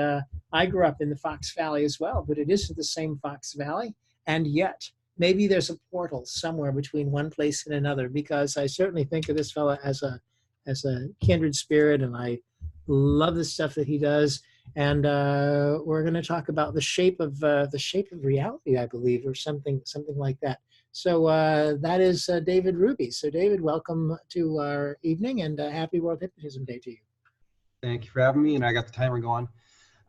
I grew up in the Fox Valley as well, but it isn't the same Fox Valley, and yet maybe there's a portal somewhere between one place and another, because I certainly think of this fellow as a kindred spirit, and I love the stuff that he does. And we're going to talk about the shape of reality, I believe, or something like that. So that is David Ruby. So David, welcome to our evening, and happy World Hypnotism Day to you. Thank you for having me, and I got the timer going.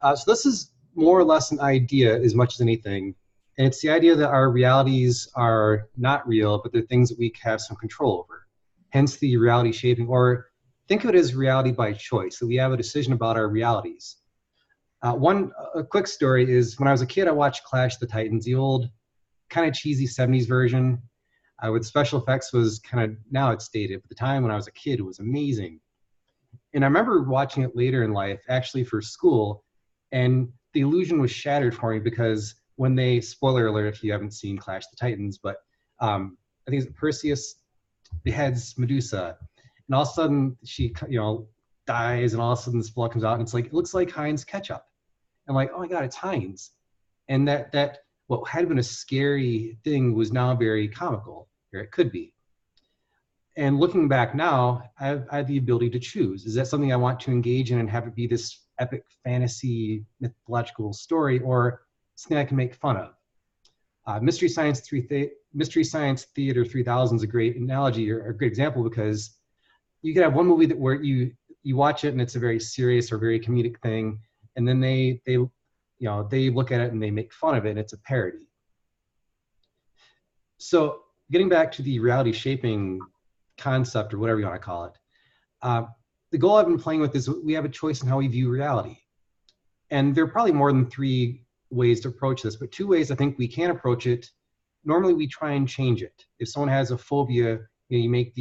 So this is more or less an idea as much as anything, and it's the idea that our realities are not real, but they're things that we have some control over. Hence the reality shaping, or think of it as reality by choice, that we have a decision about our realities. A quick story is, when I was a kid, I watched Clash of the Titans, the old kind of cheesy 70s version, with special effects was kind of, now it's dated, but at the time when I was a kid, it was amazing. And I remember watching it later in life, actually for school, and the illusion was shattered for me, because when they, spoiler alert if you haven't seen Clash of the Titans, but I think it's Perseus beheads Medusa, and all of a sudden she, dies, and all of a sudden this blood comes out, and it's like, it looks like Heinz ketchup. I'm like, oh my God, it's Heinz. And that what had been a scary thing was now very comical, or it could be. And looking back now, I have the ability to choose. Is that something I want to engage in and have it be this epic fantasy mythological story, or something I can make fun of? Mystery Science Theater 3000 is a great analogy, or a great example, because you could have one movie where you watch it and it's a very serious or very comedic thing, and then they look at it and they make fun of it and it's a parody. So getting back to the reality shaping concept, or whatever you want to call it, the goal I've been playing with is we have a choice in how we view reality. And there are probably more than 3 ways to approach this, but 2 ways I think we can approach it. Normally we try and change it. If someone has a phobia, you make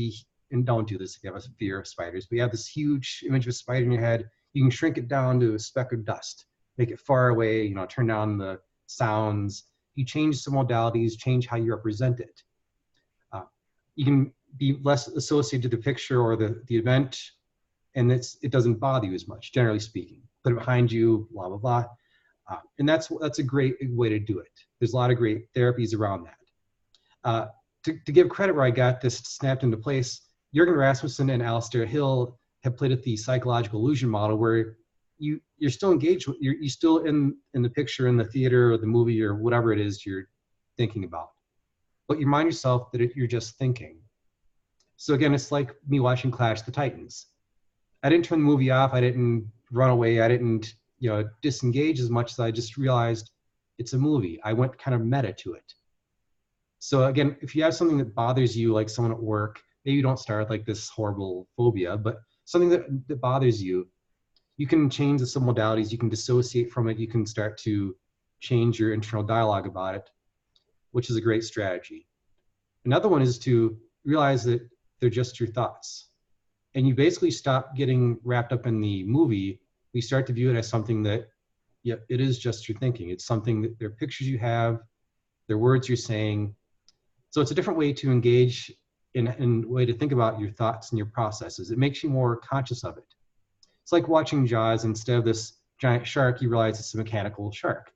and don't do this if you have a fear of spiders, but you have this huge image of a spider in your head, you can shrink it down to a speck of dust, make it far away, turn down the sounds. You change some modalities, change how you represent it. You can be less associated to the picture or the event, and it doesn't bother you as much, generally speaking. Put it behind you, blah, blah, blah. And that's a great way to do it. There's a lot of great therapies around that. To give credit where I got this snapped into place, Jürgen Rasmussen and Alistair Hill have played with the psychological illusion model, where you're still engaged, you're still in the picture, in the theater or the movie or whatever it is you're thinking about. But you remind yourself that you're just thinking. So again, it's like me watching Clash of the Titans. I didn't turn the movie off, I didn't run away, I didn't disengage as much as I just realized it's a movie. I went kind of meta to it. So again, if you have something that bothers you, like someone at work, maybe you don't start like this horrible phobia, but something that bothers you, you can change the submodalities, you can dissociate from it, you can start to change your internal dialogue about it, which is a great strategy. Another one is to realize that they're just your thoughts. And you basically stop getting wrapped up in the movie. We start to view it as something that, yeah, it is just your thinking. It's something that they're pictures you have, they're words you're saying. So it's a different way to engage in a way to think about your thoughts and your processes. It makes you more conscious of it. It's like watching Jaws. Instead of this giant shark, you realize it's a mechanical shark.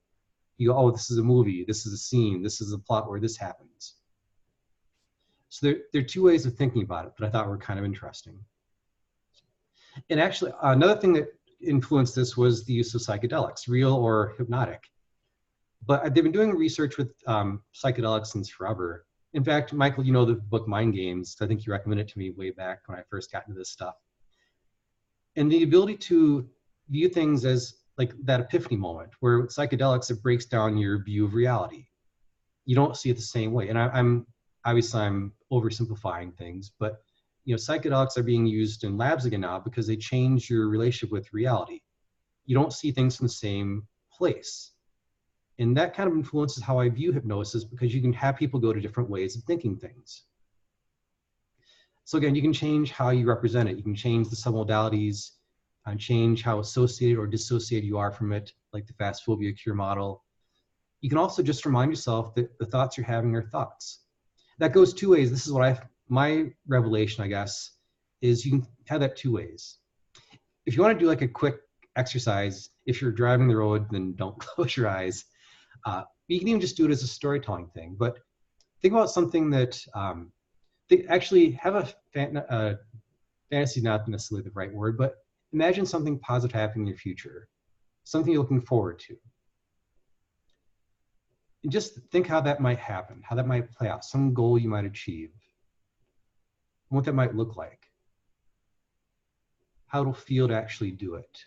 You go, oh, this is a movie, this is a scene, this is a plot where this happens. So there are 2 ways of thinking about it that I thought were kind of interesting. And actually, another thing that influenced this was the use of psychedelics, real or hypnotic. But they've been doing research with psychedelics since forever. In fact, Michael, you know the book Mind Games. I think you recommended it to me way back when I first got into this stuff. And the ability to view things as like that epiphany moment, where with psychedelics, it breaks down your view of reality. You don't see it the same way. And I'm oversimplifying things, but psychedelics are being used in labs again now because they change your relationship with reality. You don't see things from the same place. And that kind of influences how I view hypnosis, because you can have people go to different ways of thinking things. So again, you can change how you represent it. You can change the submodalities and change how associated or dissociated you are from it, like the fast phobia cure model. You can also just remind yourself that the thoughts you're having are thoughts. That goes 2 ways. This is my revelation, I guess, is you can have that 2 ways. If you want to do like a quick exercise, if you're driving the road, then don't close your eyes. You can even just do it as a storytelling thing, but think about something that, actually have a fantasy, not necessarily the right word, but imagine something positive happening in your future, something you're looking forward to. And just think how that might happen, how that might play out, some goal you might achieve, and what that might look like, how it'll feel to actually do it,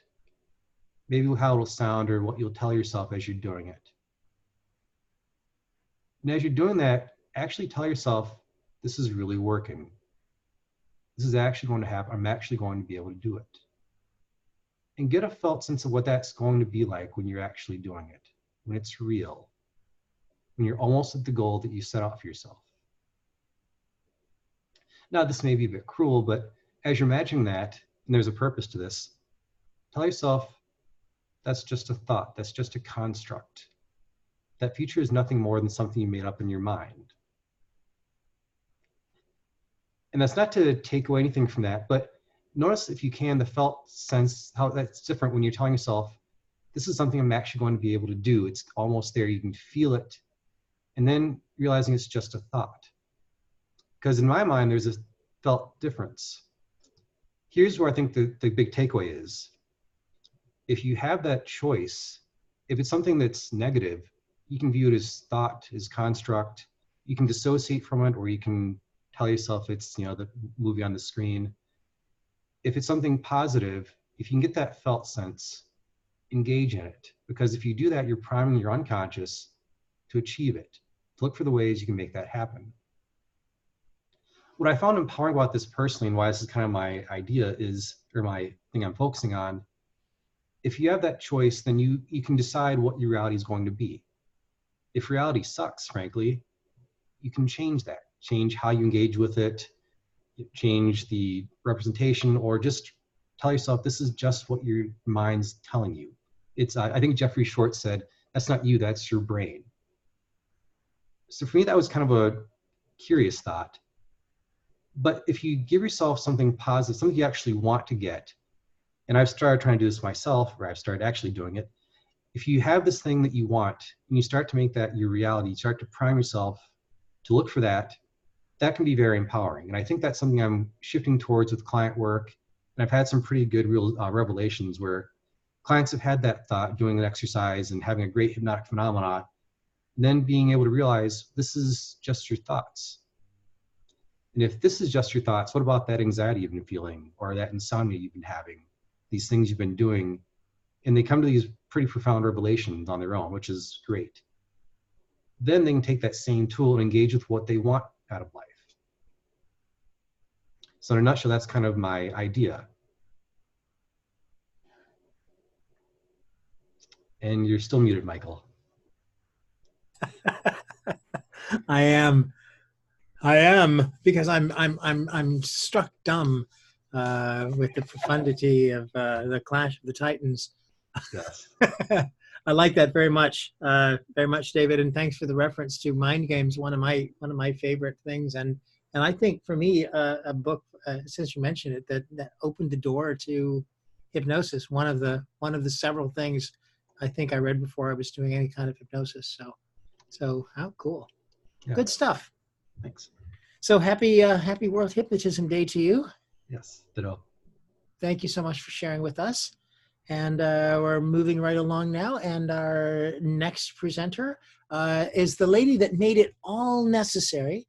maybe how it'll sound or what you'll tell yourself as you're doing it. And as you're doing that, actually tell yourself, this is really working. This is actually going to happen. I'm actually going to be able to do it. And get a felt sense of what that's going to be like when you're actually doing it, when it's real, when you're almost at the goal that you set out for yourself. Now, this may be a bit cruel, but as you're imagining that, and there's a purpose to this, tell yourself, that's just a thought, that's just a construct. That future is nothing more than something you made up in your mind. And that's not to take away anything from that, but notice, if you can, the felt sense, how that's different when you're telling yourself, this is something I'm actually going to be able to do. It's almost there. You can feel it and then realizing it's just a thought. Because in my mind, there's a felt difference. Here's where I think the big takeaway is. If you have that choice, if it's something that's negative, you can view it as thought, as construct. You can dissociate from it, or you can tell yourself it's, you know, the movie on the screen. If it's something positive, if you can get that felt sense, engage in it. Because if you do that, you're priming your unconscious to achieve it, to look for the ways you can make that happen. What I found empowering about this personally, and why this is kind of my idea is, or my thing I'm focusing on, if you have that choice, then you can decide what your reality is going to be. If reality sucks, frankly, you can change that. Change how you engage with it, change the representation, or just tell yourself this is just what your mind's telling you. It's, I think Jeffrey Short said, that's not you, that's your brain. So for me, that was kind of a curious thought. But if you give yourself something positive, something you actually want to get, and I've started trying to do this myself, or I've started actually doing it, if you have this thing that you want, and you start to make that your reality, you start to prime yourself to look for that, that can be very empowering. And I think that's something I'm shifting towards with client work. And I've had some pretty good real revelations where clients have had that thought, doing an exercise and having a great hypnotic phenomena, and then being able to realize this is just your thoughts. And if this is just your thoughts, what about that anxiety you've been feeling, or that insomnia you've been having, these things you've been doing? And they come to these pretty profound revelations on their own, which is great. Then they can take that same tool and engage with what they want out of life. So in a nutshell, that's kind of my idea. And you're still muted, Michael. I am, because I'm struck dumb with the profundity of the Clash of the Titans. Yes. I like that very much, David. And thanks for the reference to mind games. One of my favorite things. And I think for me, a book, since you mentioned it, that opened the door to hypnosis. One of the several things I think I read before I was doing any kind of hypnosis. So how cool. Yeah. Good stuff. Thanks. So happy World Hypnotism Day to you. Yes, ditto. Thank you so much for sharing with us. And we're moving right along now. And our next presenter is the lady that made it all necessary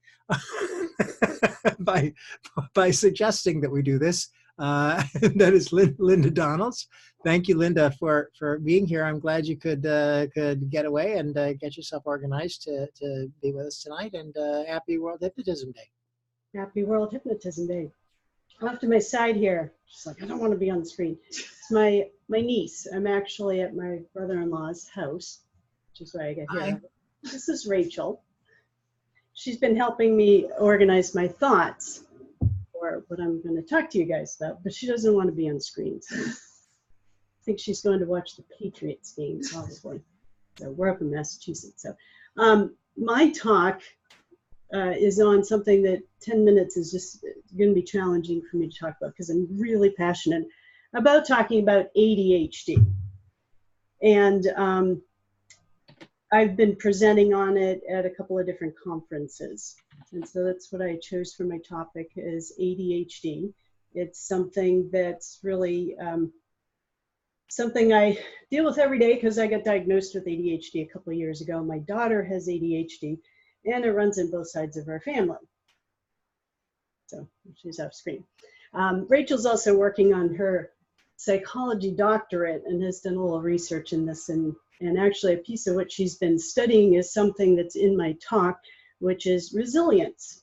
by suggesting that we do this. That is Lynda Donalds. Thank you, Lynda, for being here. I'm glad you could get away and get yourself organized to be with us tonight. And happy World Hypnotism Day. Happy World Hypnotism Day. Off to my side here. She's like, I don't want to be on the screen. It's my niece. I'm actually at my brother-in-law's house, which is why I got here. Hi. This is Rachel. She's been helping me organize my thoughts for what I'm going to talk to you guys about, but she doesn't want to be on screen. So I think she's going to watch the Patriots game probably. So we're up in Massachusetts. So my talk is on something that 10 minutes is just going to be challenging for me to talk about because I'm really passionate about talking about ADHD. And I've been presenting on it at a couple of different conferences. And so that's what I chose for my topic is ADHD. It's something that's really something I deal with every day because I got diagnosed with ADHD a couple of years ago. My daughter has ADHD and it runs in both sides of our family. So she's off screen. Rachel's also working on her psychology doctorate and has done a little research in this. And actually a piece of what she's been studying is something that's in my talk, which is resilience.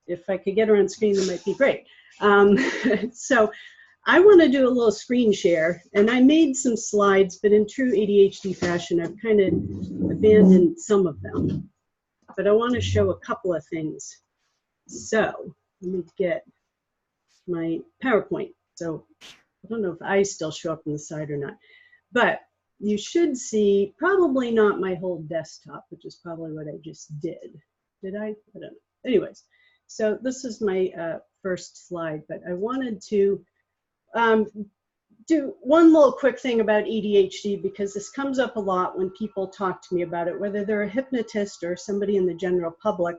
If I could get her on screen, that might be great. So I want to do a little screen share, and I made some slides, but in true ADHD fashion, I've kind of abandoned some of them. But I want to show a couple of things. So let me get my PowerPoint. So I don't know if I still show up on the side or not, but you should see probably not my whole desktop, which is probably what I just did. Did I? I don't know. Anyways, so this is my first slide, but I wanted to do one little quick thing about ADHD, because this comes up a lot when people talk to me about it, whether they're a hypnotist or somebody in the general public,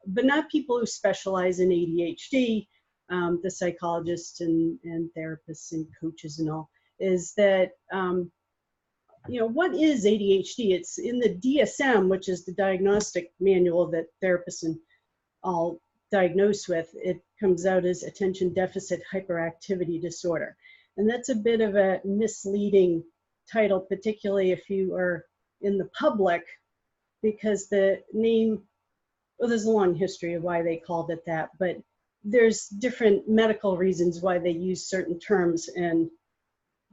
but not people who specialize in ADHD, the psychologists and therapists and coaches and all, is that, you know, what is ADHD? It's in the DSM, which is the diagnostic manual that therapists and all diagnose with. It comes out as attention deficit hyperactivity disorder. And that's a bit of a misleading title, particularly if you are in the public, because the name, well, there's a long history of why they called it that, but there's different medical reasons why they use certain terms. And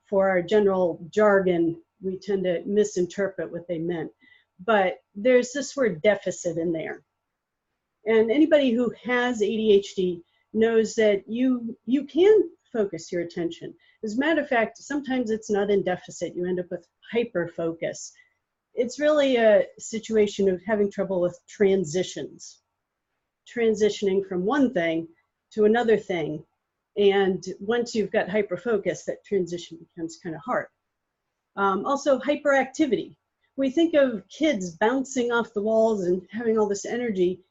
for our general jargon, we tend to misinterpret what they meant. But there's this word deficit in there. And anybody who has ADHD knows that you can focus your attention. As a matter of fact, sometimes it's not in deficit. You end up with hyper-focus. It's really a situation of having trouble with transitions, transitioning from one thing to another thing. And once you've got hyper-focus, that transition becomes kind of hard. Also, hyperactivity. We think of kids bouncing off the walls and having all this energy,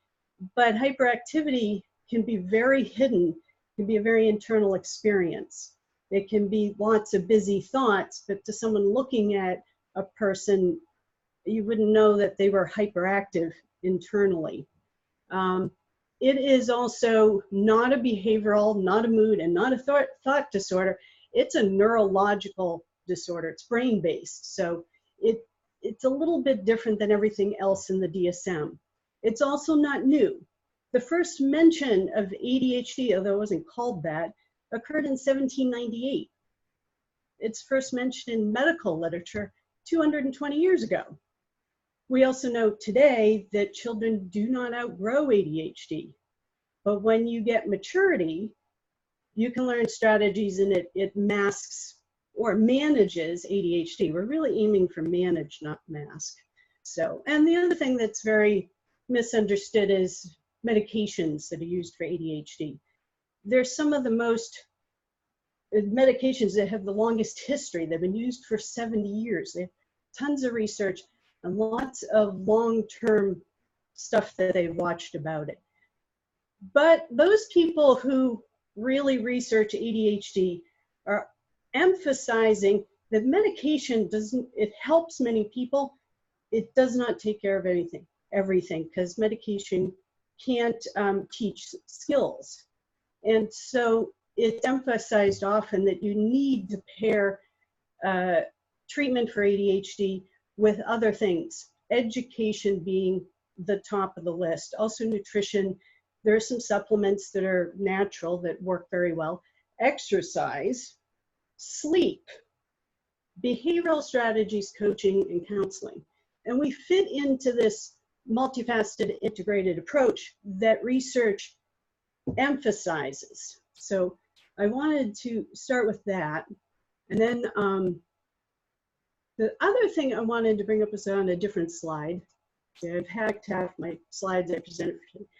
but hyperactivity can be very hidden, can be a very internal experience. It can be lots of busy thoughts, but to someone looking at a person, you wouldn't know that they were hyperactive internally. It is also not a behavioral, not a mood, and not a thought disorder. It's a neurological disorder. It's brain-based. So it's a little bit different than everything else in the DSM. It's also not new. The first mention of ADHD, although it wasn't called that, occurred in 1798. It's first mentioned in medical literature 220 years ago. We also know today that children do not outgrow ADHD, but when you get maturity, you can learn strategies and it masks or manages ADHD. We're really aiming for manage, not mask. So, and the other thing that's very misunderstood is medications that are used for ADHD. They're some of the most medications that have the longest history. They've been used for 70 years. They have tons of research and lots of long-term stuff that they've watched about it. But those people who really research ADHD are emphasizing that medication it helps many people. It does not take care of everything, because medication can't teach skills. And so it's emphasized often that you need to pair treatment for ADHD with other things, education being the top of the list. Also nutrition. There are some supplements that are natural that work very well. Exercise, sleep, behavioral strategies, coaching, and counseling. And we fit into this multifaceted integrated approach that research emphasizes. So I wanted to start with that. And then the other thing I wanted to bring up is on a different slide. I've hacked half my slides I presented for today.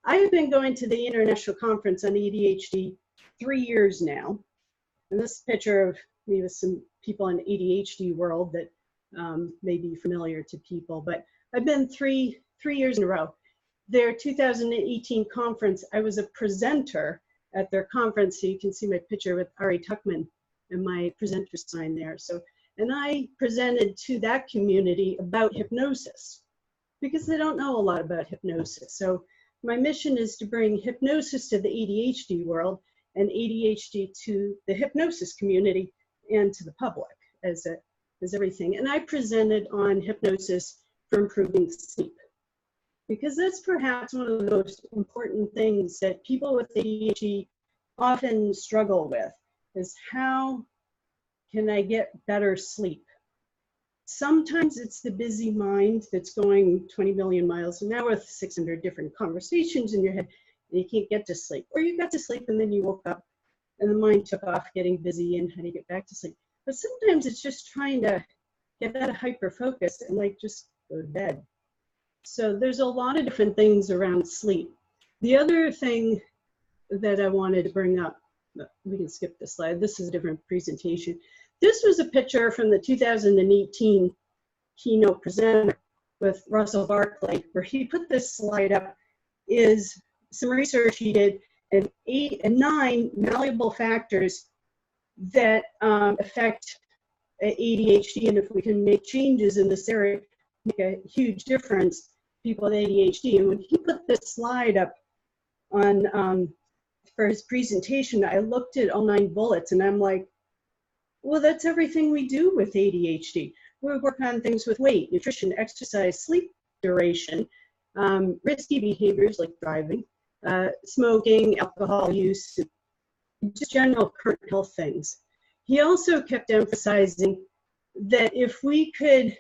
I have been going to the International Conference on ADHD 3 years now. And this picture of me with some people in ADHD world that may be familiar to people, but I've been three years in a row. Their 2018 conference, I was a presenter at their conference, so you can see my picture with Ari Tuckman and my presenter sign there. So, and I presented to that community about hypnosis, because they don't know a lot about hypnosis. So my mission is to bring hypnosis to the ADHD world and ADHD to the hypnosis community and to the public as everything. And I presented on hypnosis for improving sleep, because that's perhaps one of the most important things that people with ADHD often struggle with, is how can I get better sleep? Sometimes it's the busy mind that's going 20 million miles an hour with 600 different conversations in your head, and you can't get to sleep. Or you got to sleep and then you woke up and the mind took off getting busy and how do you get back to sleep? But sometimes it's just trying to get out of hyper-focus and like just go to bed. So there's a lot of different things around sleep. The other thing that I wanted to bring up no, we can skip this slide. This is a different presentation. This was a picture from the 2018 keynote presenter with Russell Barkley, where he put this slide up, is some research he did, and 9 malleable factors that affect ADHD, and if we can make changes in this area, make a huge difference, people with ADHD. And when he put this slide up on for his presentation, I looked at all 9 bullets, and I'm like, well, that's everything we do with ADHD. We work on things with weight, nutrition, exercise, sleep duration, risky behaviors like driving, smoking, alcohol use, just general current health things. He also kept emphasizing that if we could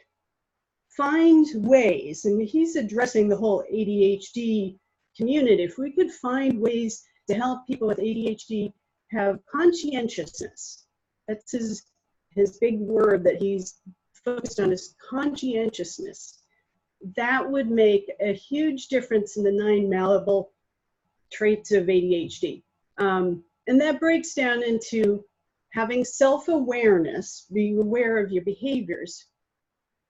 find ways, and he's addressing the whole ADHD community, if we could find ways to help people with ADHD have conscientiousness, that's his big word that he's focused on, is conscientiousness, that would make a huge difference in the 9 malleable traits of ADHD. And that breaks down into having self-awareness, being aware of your behaviors,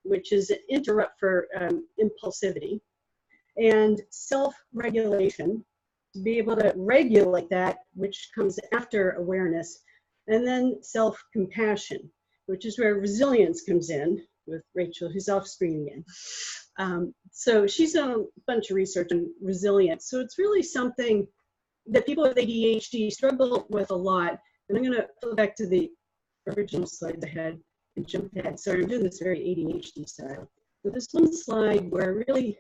which is an interrupt for impulsivity, and self-regulation, to be able to regulate that, which comes after awareness, and then self-compassion, which is where resilience comes in, with Rachel, who's off screen again. So she's done a bunch of research on resilience. So it's really something that people with ADHD struggle with a lot. And I'm going to go back to the original slides I had and jump ahead. Sorry, I'm doing this very ADHD style. But this one slide where I really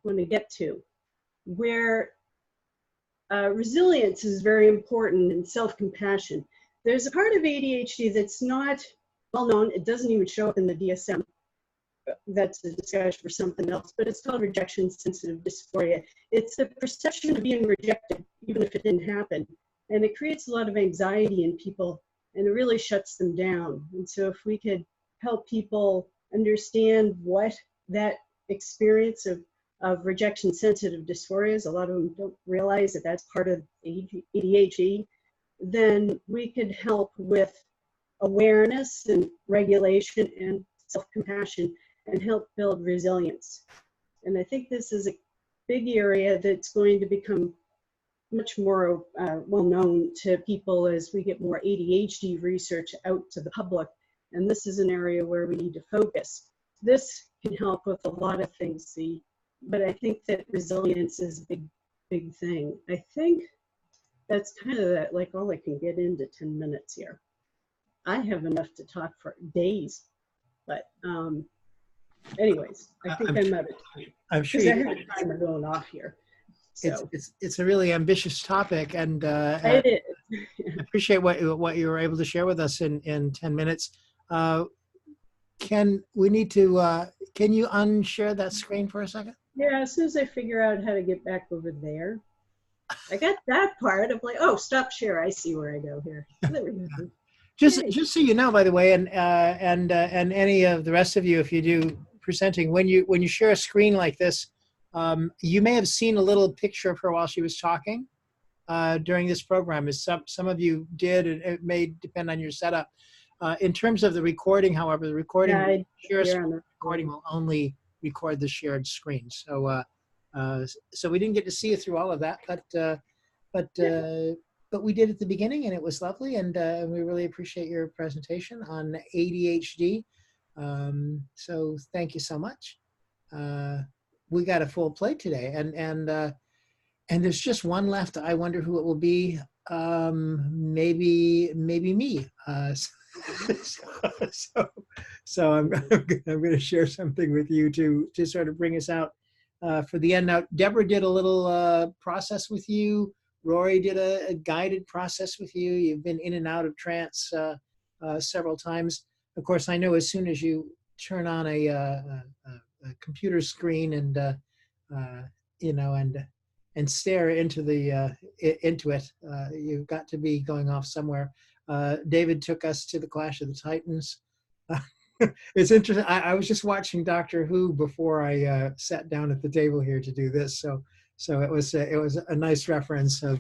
want to get to, where resilience is very important, and self-compassion. There's a part of ADHD that's not well known. It doesn't even show up in the DSM. That's a discussion for something else, but it's called rejection sensitive dysphoria. It's the perception of being rejected, even if it didn't happen. And it creates a lot of anxiety in people, and it really shuts them down. And so if we could help people understand what that experience of rejection sensitive dysphoria is, a lot of them don't realize that that's part of ADHD, then we could help with awareness and regulation and self-compassion and help build resilience. And I think this is a big area that's going to become much more well known to people as we get more ADHD research out to the public. And this is an area where we need to focus. This can help with a lot of things, but I think that resilience is a big thing. I think that's kind of that, like all I can get into 10 minutes here. I have enough to talk for days, but anyways, I think I'm out of time. I'm sure I have time going off here. So. It's a really ambitious topic, and I appreciate what you were able to share with us in 10 minutes. Can you unshare that screen for a second? Yeah, as soon as I figure out how to get back over there. I got that part. I'm like, oh, stop share. I see where I go here. There we go. Just so you know, by the way, and any of the rest of you, if you do presenting, when you share a screen like this, you may have seen a little picture of her while she was talking during this program. As some of you did, and it may depend on your setup. In terms of the recording, however, the recording will only record the shared screen. So so we didn't get to see you through all of that, but we did at the beginning, and it was lovely, and we really appreciate your presentation on ADHD. So thank you so much. We got a full plate today, and there's just one left. I wonder who it will be. Maybe me. So I'm going to share something with you to sort of bring us out for the end. Now, Deborah did a little process with you. Rory did a guided process with you. You've been in and out of trance several times. Of course, I know as soon as you turn on a computer screen and and stare into it, you've got to be going off somewhere. David took us to the Clash of the Titans. It's interesting. I was just watching Doctor Who before I sat down at the table here to do this. So it was a nice reference of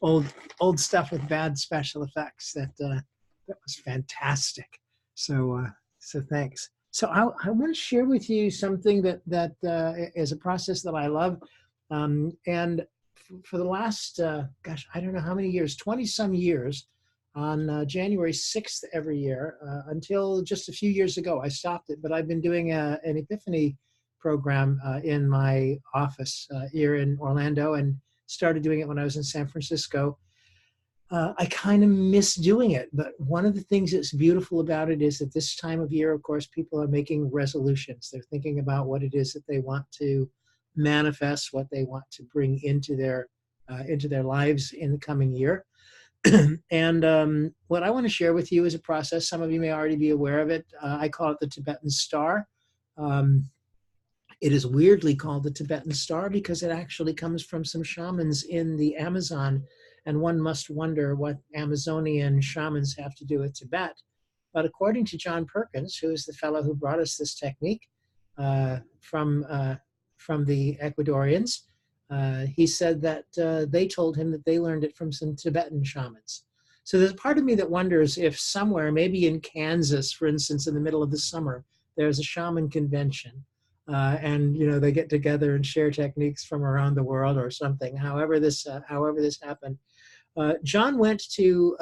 old stuff with bad special effects. That was fantastic. So thanks. So I want to share with you something that is a process that I love, and for the last gosh, I don't know how many years, 20 some years, on January 6th every year until just a few years ago. I stopped it, but I've been doing an Epiphany program in my office here in Orlando, and started doing it when I was in San Francisco. I kind of miss doing it, but one of the things that's beautiful about it is that this time of year, of course, people are making resolutions. They're thinking about what it is that they want to manifest, what they want to bring into their lives in the coming year. And what I want to share with you is a process. Some of you may already be aware of it. I call it the Tibetan star. It is weirdly called the Tibetan star because it actually comes from some shamans in the Amazon, and one must wonder what Amazonian shamans have to do with Tibet. But according to John Perkins, who is the fellow who brought us this technique from the Ecuadorians, he said that they told him that they learned it from some Tibetan shamans. So there's a part of me that wonders if somewhere, maybe in Kansas, for instance, in the middle of the summer, there's a shaman convention. And they get together and share techniques from around the world or something. However this happened, John went to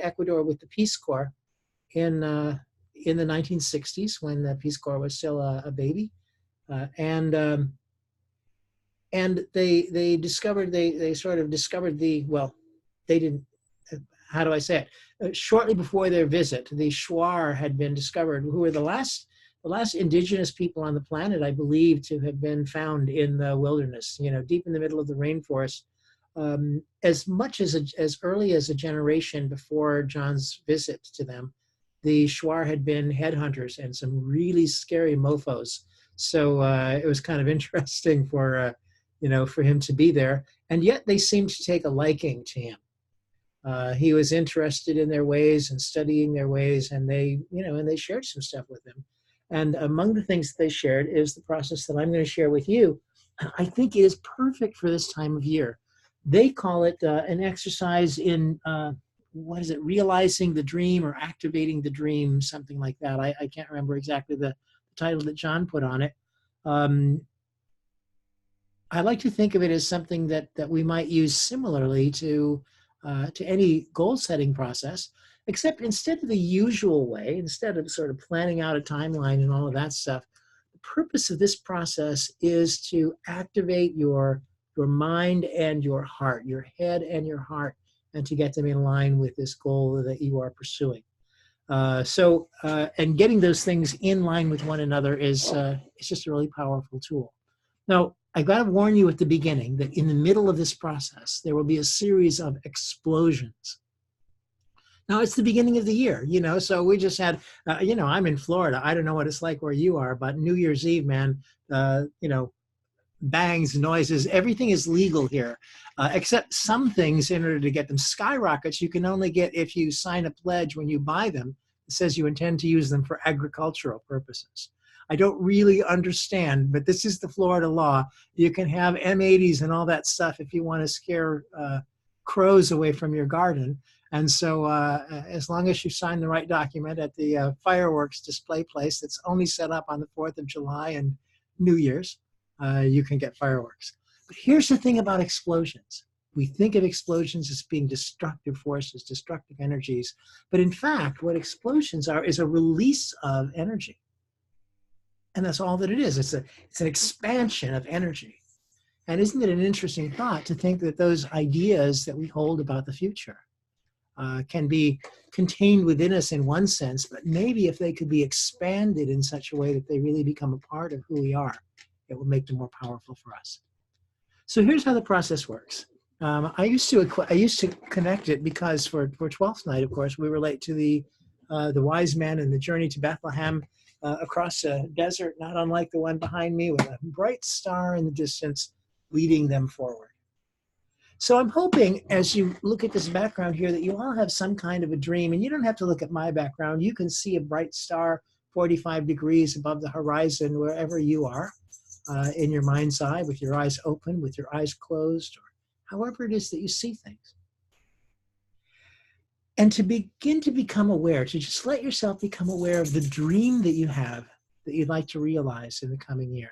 Ecuador with the Peace Corps in the 1960s when the Peace Corps was still a baby, and they discovered they didn't. How do I say it? Shortly before their visit, the Shuar had been discovered, who were the last indigenous people on the planet, I believe, to have been found in the wilderness, deep in the middle of the rainforest. As much as early as a generation before John's visit to them, the Shuar had been headhunters and some really scary mofos. So it was kind of interesting for him to be there. And yet they seemed to take a liking to him. He was interested in their ways and studying their ways, and they shared some stuff with him. And among the things that they shared is the process that I'm going to share with you. I think it is perfect for this time of year. They call it an exercise in, realizing the dream or activating the dream, something like that. I can't remember exactly the title that John put on it. I like to think of it as something that we might use similarly to any goal-setting process, except instead of the usual way, instead of sort of planning out a timeline and all of that stuff, the purpose of this process is to activate your mind and your heart, your head and your heart, and to get them in line with this goal that you are pursuing. And getting those things in line with one another is just a really powerful tool. Now, I got to warn you at the beginning that in the middle of this process, there will be a series of explosions. Now, it's the beginning of the year, so we just had, I'm in Florida. I don't know what it's like where you are, but New Year's Eve, man, bangs, noises, everything is legal here, except some things. In order to get them, skyrockets, you can only get if you sign a pledge when you buy them. It says you intend to use them for agricultural purposes. I don't really understand, but this is the Florida law. You can have M80s and all that stuff if you want to scare crows away from your garden. And so as long as you sign the right document at the fireworks display place that's only set up on the 4th of July and New Year's, you can get fireworks. But here's the thing about explosions. We think of explosions as being destructive forces, destructive energies. But in fact, what explosions are is a release of energy. And that's all that it is. It's an expansion of energy. And isn't it an interesting thought to think that those ideas that we hold about the future can be contained within us in one sense, but maybe if they could be expanded in such a way that they really become a part of who we are, it will make them more powerful for us. So here's how the process works. I used to connect it because for 12th night, of course, we relate to the wise men and the journey to Bethlehem across a desert, not unlike the one behind me, with a bright star in the distance leading them forward. So I'm hoping as you look at this background here that you all have some kind of a dream, and you don't have to look at my background. You can see a bright star 45 degrees above the horizon wherever you are in your mind's eye, with your eyes open, with your eyes closed, or however it is that you see things. And to begin to become aware, to just let yourself become aware of the dream that you have that you'd like to realize in the coming year.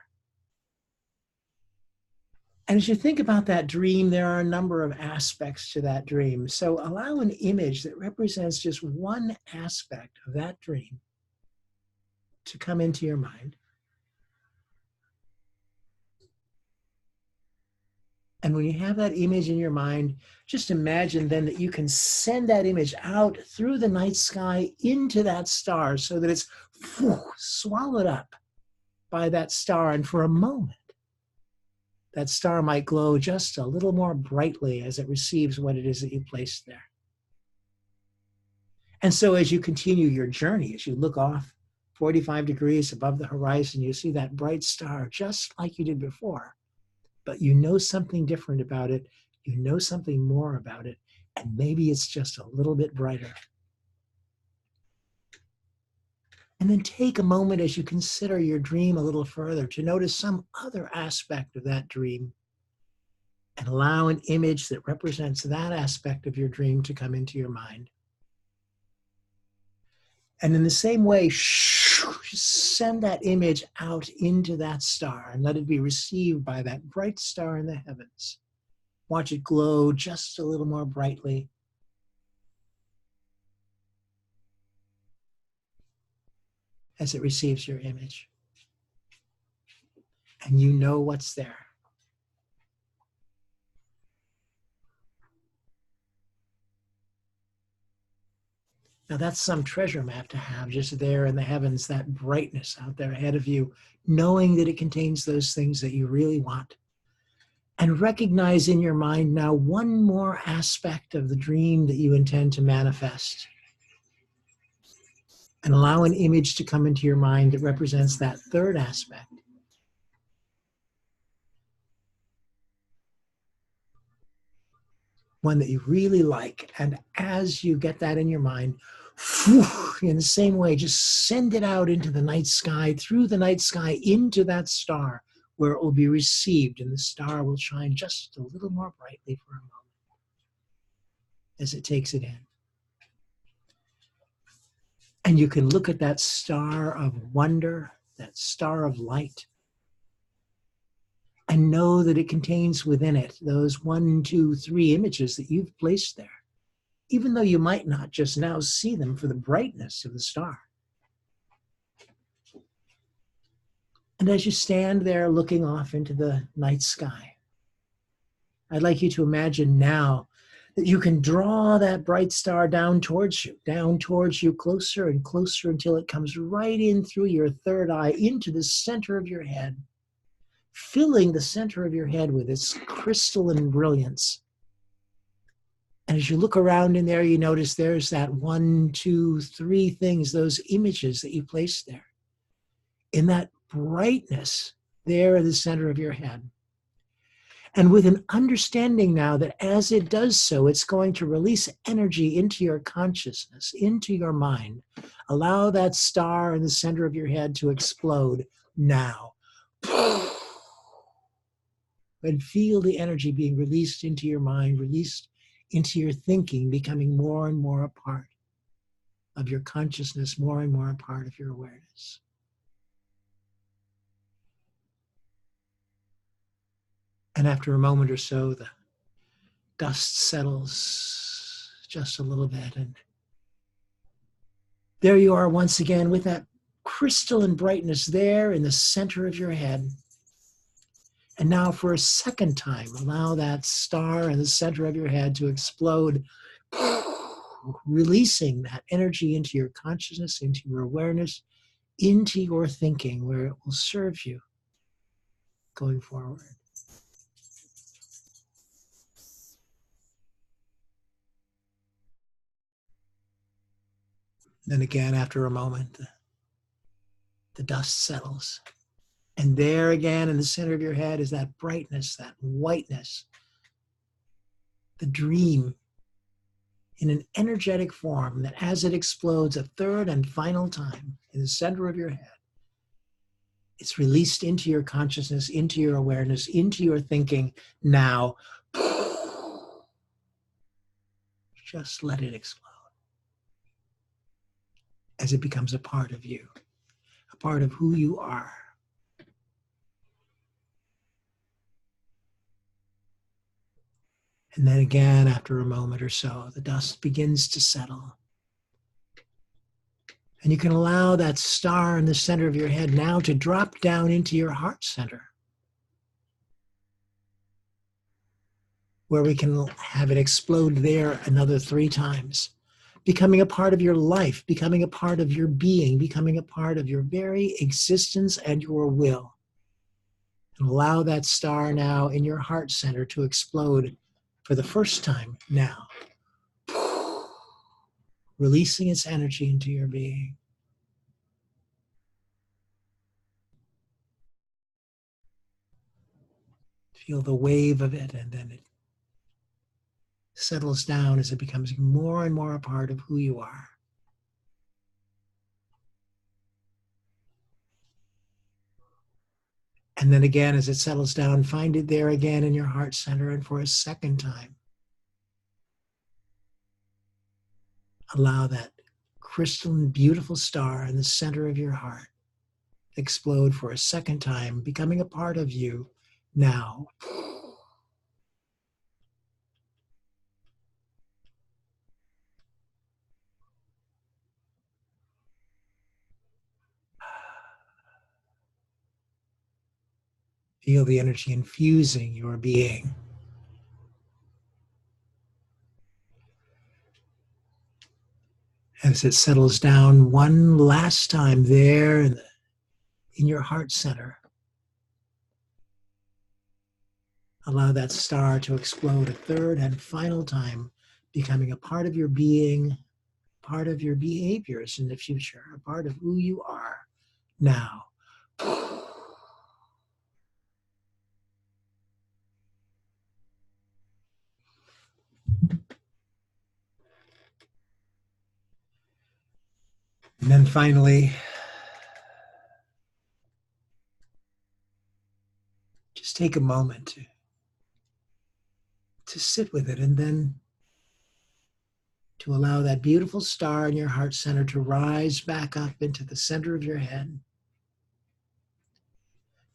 And as you think about that dream, there are a number of aspects to that dream. So allow an image that represents just one aspect of that dream to come into your mind. And when you have that image in your mind, just imagine then that you can send that image out through the night sky into that star so that it's swallowed up by that star. And for a moment, that star might glow just a little more brightly as it receives what it is that you placed there. And so as you continue your journey, as you look off 45 degrees above the horizon, you see that bright star just like you did before. But you know something different about it. You know something more about it. And maybe it's just a little bit brighter. And then take a moment as you consider your dream a little further to notice some other aspect of that dream and allow an image that represents that aspect of your dream to come into your mind. And in the same way, send that image out into that star and let it be received by that bright star in the heavens. Watch it glow just a little more brightly. As it receives your image. And you know what's there. Now that's some treasure map to have just there in the heavens, that brightness out there ahead of you, knowing that it contains those things that you really want. And recognize in your mind now one more aspect of the dream that you intend to manifest. And allow an image to come into your mind that represents that third aspect. One that you really like. And as you get that in your mind, in the same way, just send it out into the night sky, through the night sky, into that star, where it will be received, and the star will shine just a little more brightly for a moment as it takes it in. And you can look at that star of wonder, that star of light, and know that it contains within it those 1, 2, 3 images that you've placed there, even though you might not just now see them for the brightness of the star. And as you stand there looking off into the night sky, I'd like you to imagine now that you can draw that bright star down towards you, closer and closer until it comes right in through your third eye into the center of your head, filling the center of your head with its crystalline brilliance. And as you look around in there, you notice there's that 1, 2, 3 things, those images that you placed there. In that brightness there in the center of your head. And with an understanding now that as it does so, it's going to release energy into your consciousness, into your mind. Allow that star in the center of your head to explode now. And feel the energy being released into your mind, released into your thinking, becoming more and more a part of your consciousness, more and more a part of your awareness. And after a moment or so, the dust settles just a little bit. And there you are once again with that crystalline brightness there in the center of your head. And now for a second time, allow that star in the center of your head to explode, releasing that energy into your consciousness, into your awareness, into your thinking, where it will serve you going forward. Then again, after a moment, the dust settles. And there again in the center of your head is that brightness, that whiteness, the dream in an energetic form that as it explodes a third and final time in the center of your head, it's released into your consciousness, into your awareness, into your thinking now. just let it explode as it becomes a part of you, a part of who you are. And then again, after a moment or so, the dust begins to settle. And you can allow that star in the center of your head now to drop down into your heart center, where we can have it explode there another 3 times, becoming a part of your life, becoming a part of your being, becoming a part of your very existence and your will. And allow that star now in your heart center to explode for the first time now, releasing its energy into your being. Feel the wave of it, and then it settles down as it becomes more and more a part of who you are. And then again, as it settles down, find it there again in your heart center, and for a second time, allow that crystalline, beautiful star in the center of your heart explode for a second time, becoming a part of you now. Feel the energy infusing your being. As it settles down one last time there in your heart center, allow that star to explode a third and final time, becoming a part of your being, part of your behaviors in the future, a part of who you are now. And then finally, just take a moment to sit with it, and then to allow that beautiful star in your heart center to rise back up into the center of your head,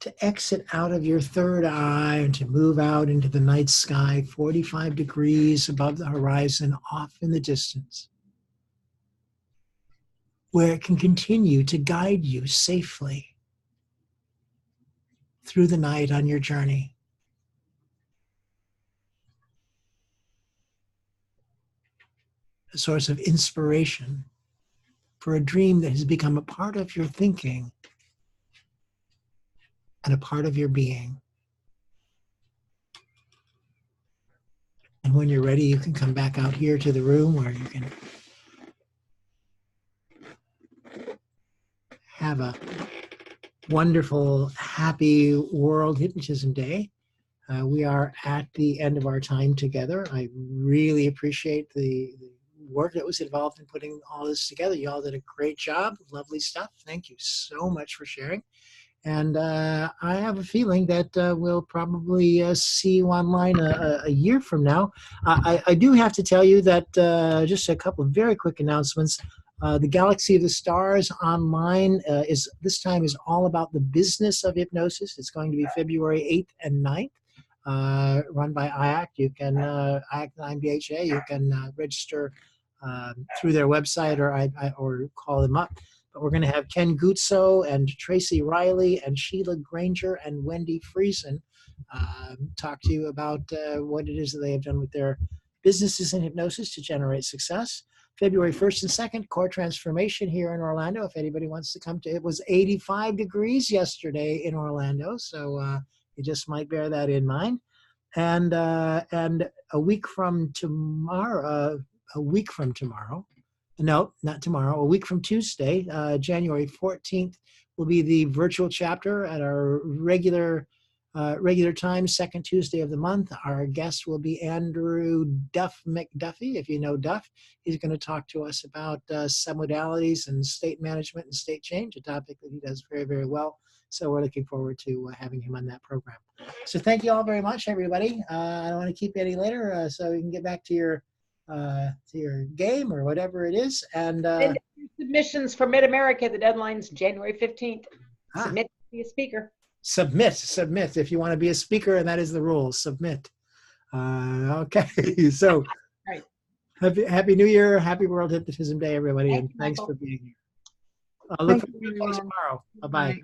to exit out of your third eye and to move out into the night sky 45 degrees above the horizon, off in the distance, where it can continue to guide you safely through the night on your journey. A source of inspiration for a dream that has become a part of your thinking and a part of your being. And when you're ready, you can come back out here to the room where you can have a wonderful, happy World Hypnotism Day. We are at the end of our time together. I really appreciate the work that was involved in putting all this together. You all did a great job. Lovely stuff. Thank you so much for sharing. And I have a feeling that we'll probably see you online a year from now. I do have to tell you that just a couple of very quick announcements. The Galaxy of the Stars online is all about the business of hypnosis. It's going to be February 8th and 9th, run by IACT. You can, IACT and IBHA, you can register through their website or call them up. But we're going to have Ken Guzzo and Tracy Riley and Sheila Granger and Wendy Friesen talk to you about what it is that they have done with their businesses in hypnosis to generate success. February 1st and 2nd, Core Transformation here in Orlando. If anybody wants to come to it, was 85 degrees yesterday in Orlando, so you just might bear that in mind. And a week from tomorrow, no, not tomorrow, a week from Tuesday, January 14th, will be the virtual chapter at our regular time, second Tuesday of the month. Our guest will be Andrew Duff McDuffie. If you know Duff, he's going to talk to us about submodalities and state management and state change, a topic that he does very, very well. So we're looking forward to having him on that program. So thank you all very much, everybody. I don't want to keep you any later, so you can get back to your game or whatever it is. And And submissions for Mid-America, the deadline's January 15th. Ah. Submit to be a speaker. submit if you want to be a speaker, and that is the rule. Submit. Okay, so Right. Happy New Year, happy World Hypnotism Day, everybody, Thank and you, thanks Michael. for being here. I'll look Thank forward to you, you everyone. tomorrow. Bye bye. Bye.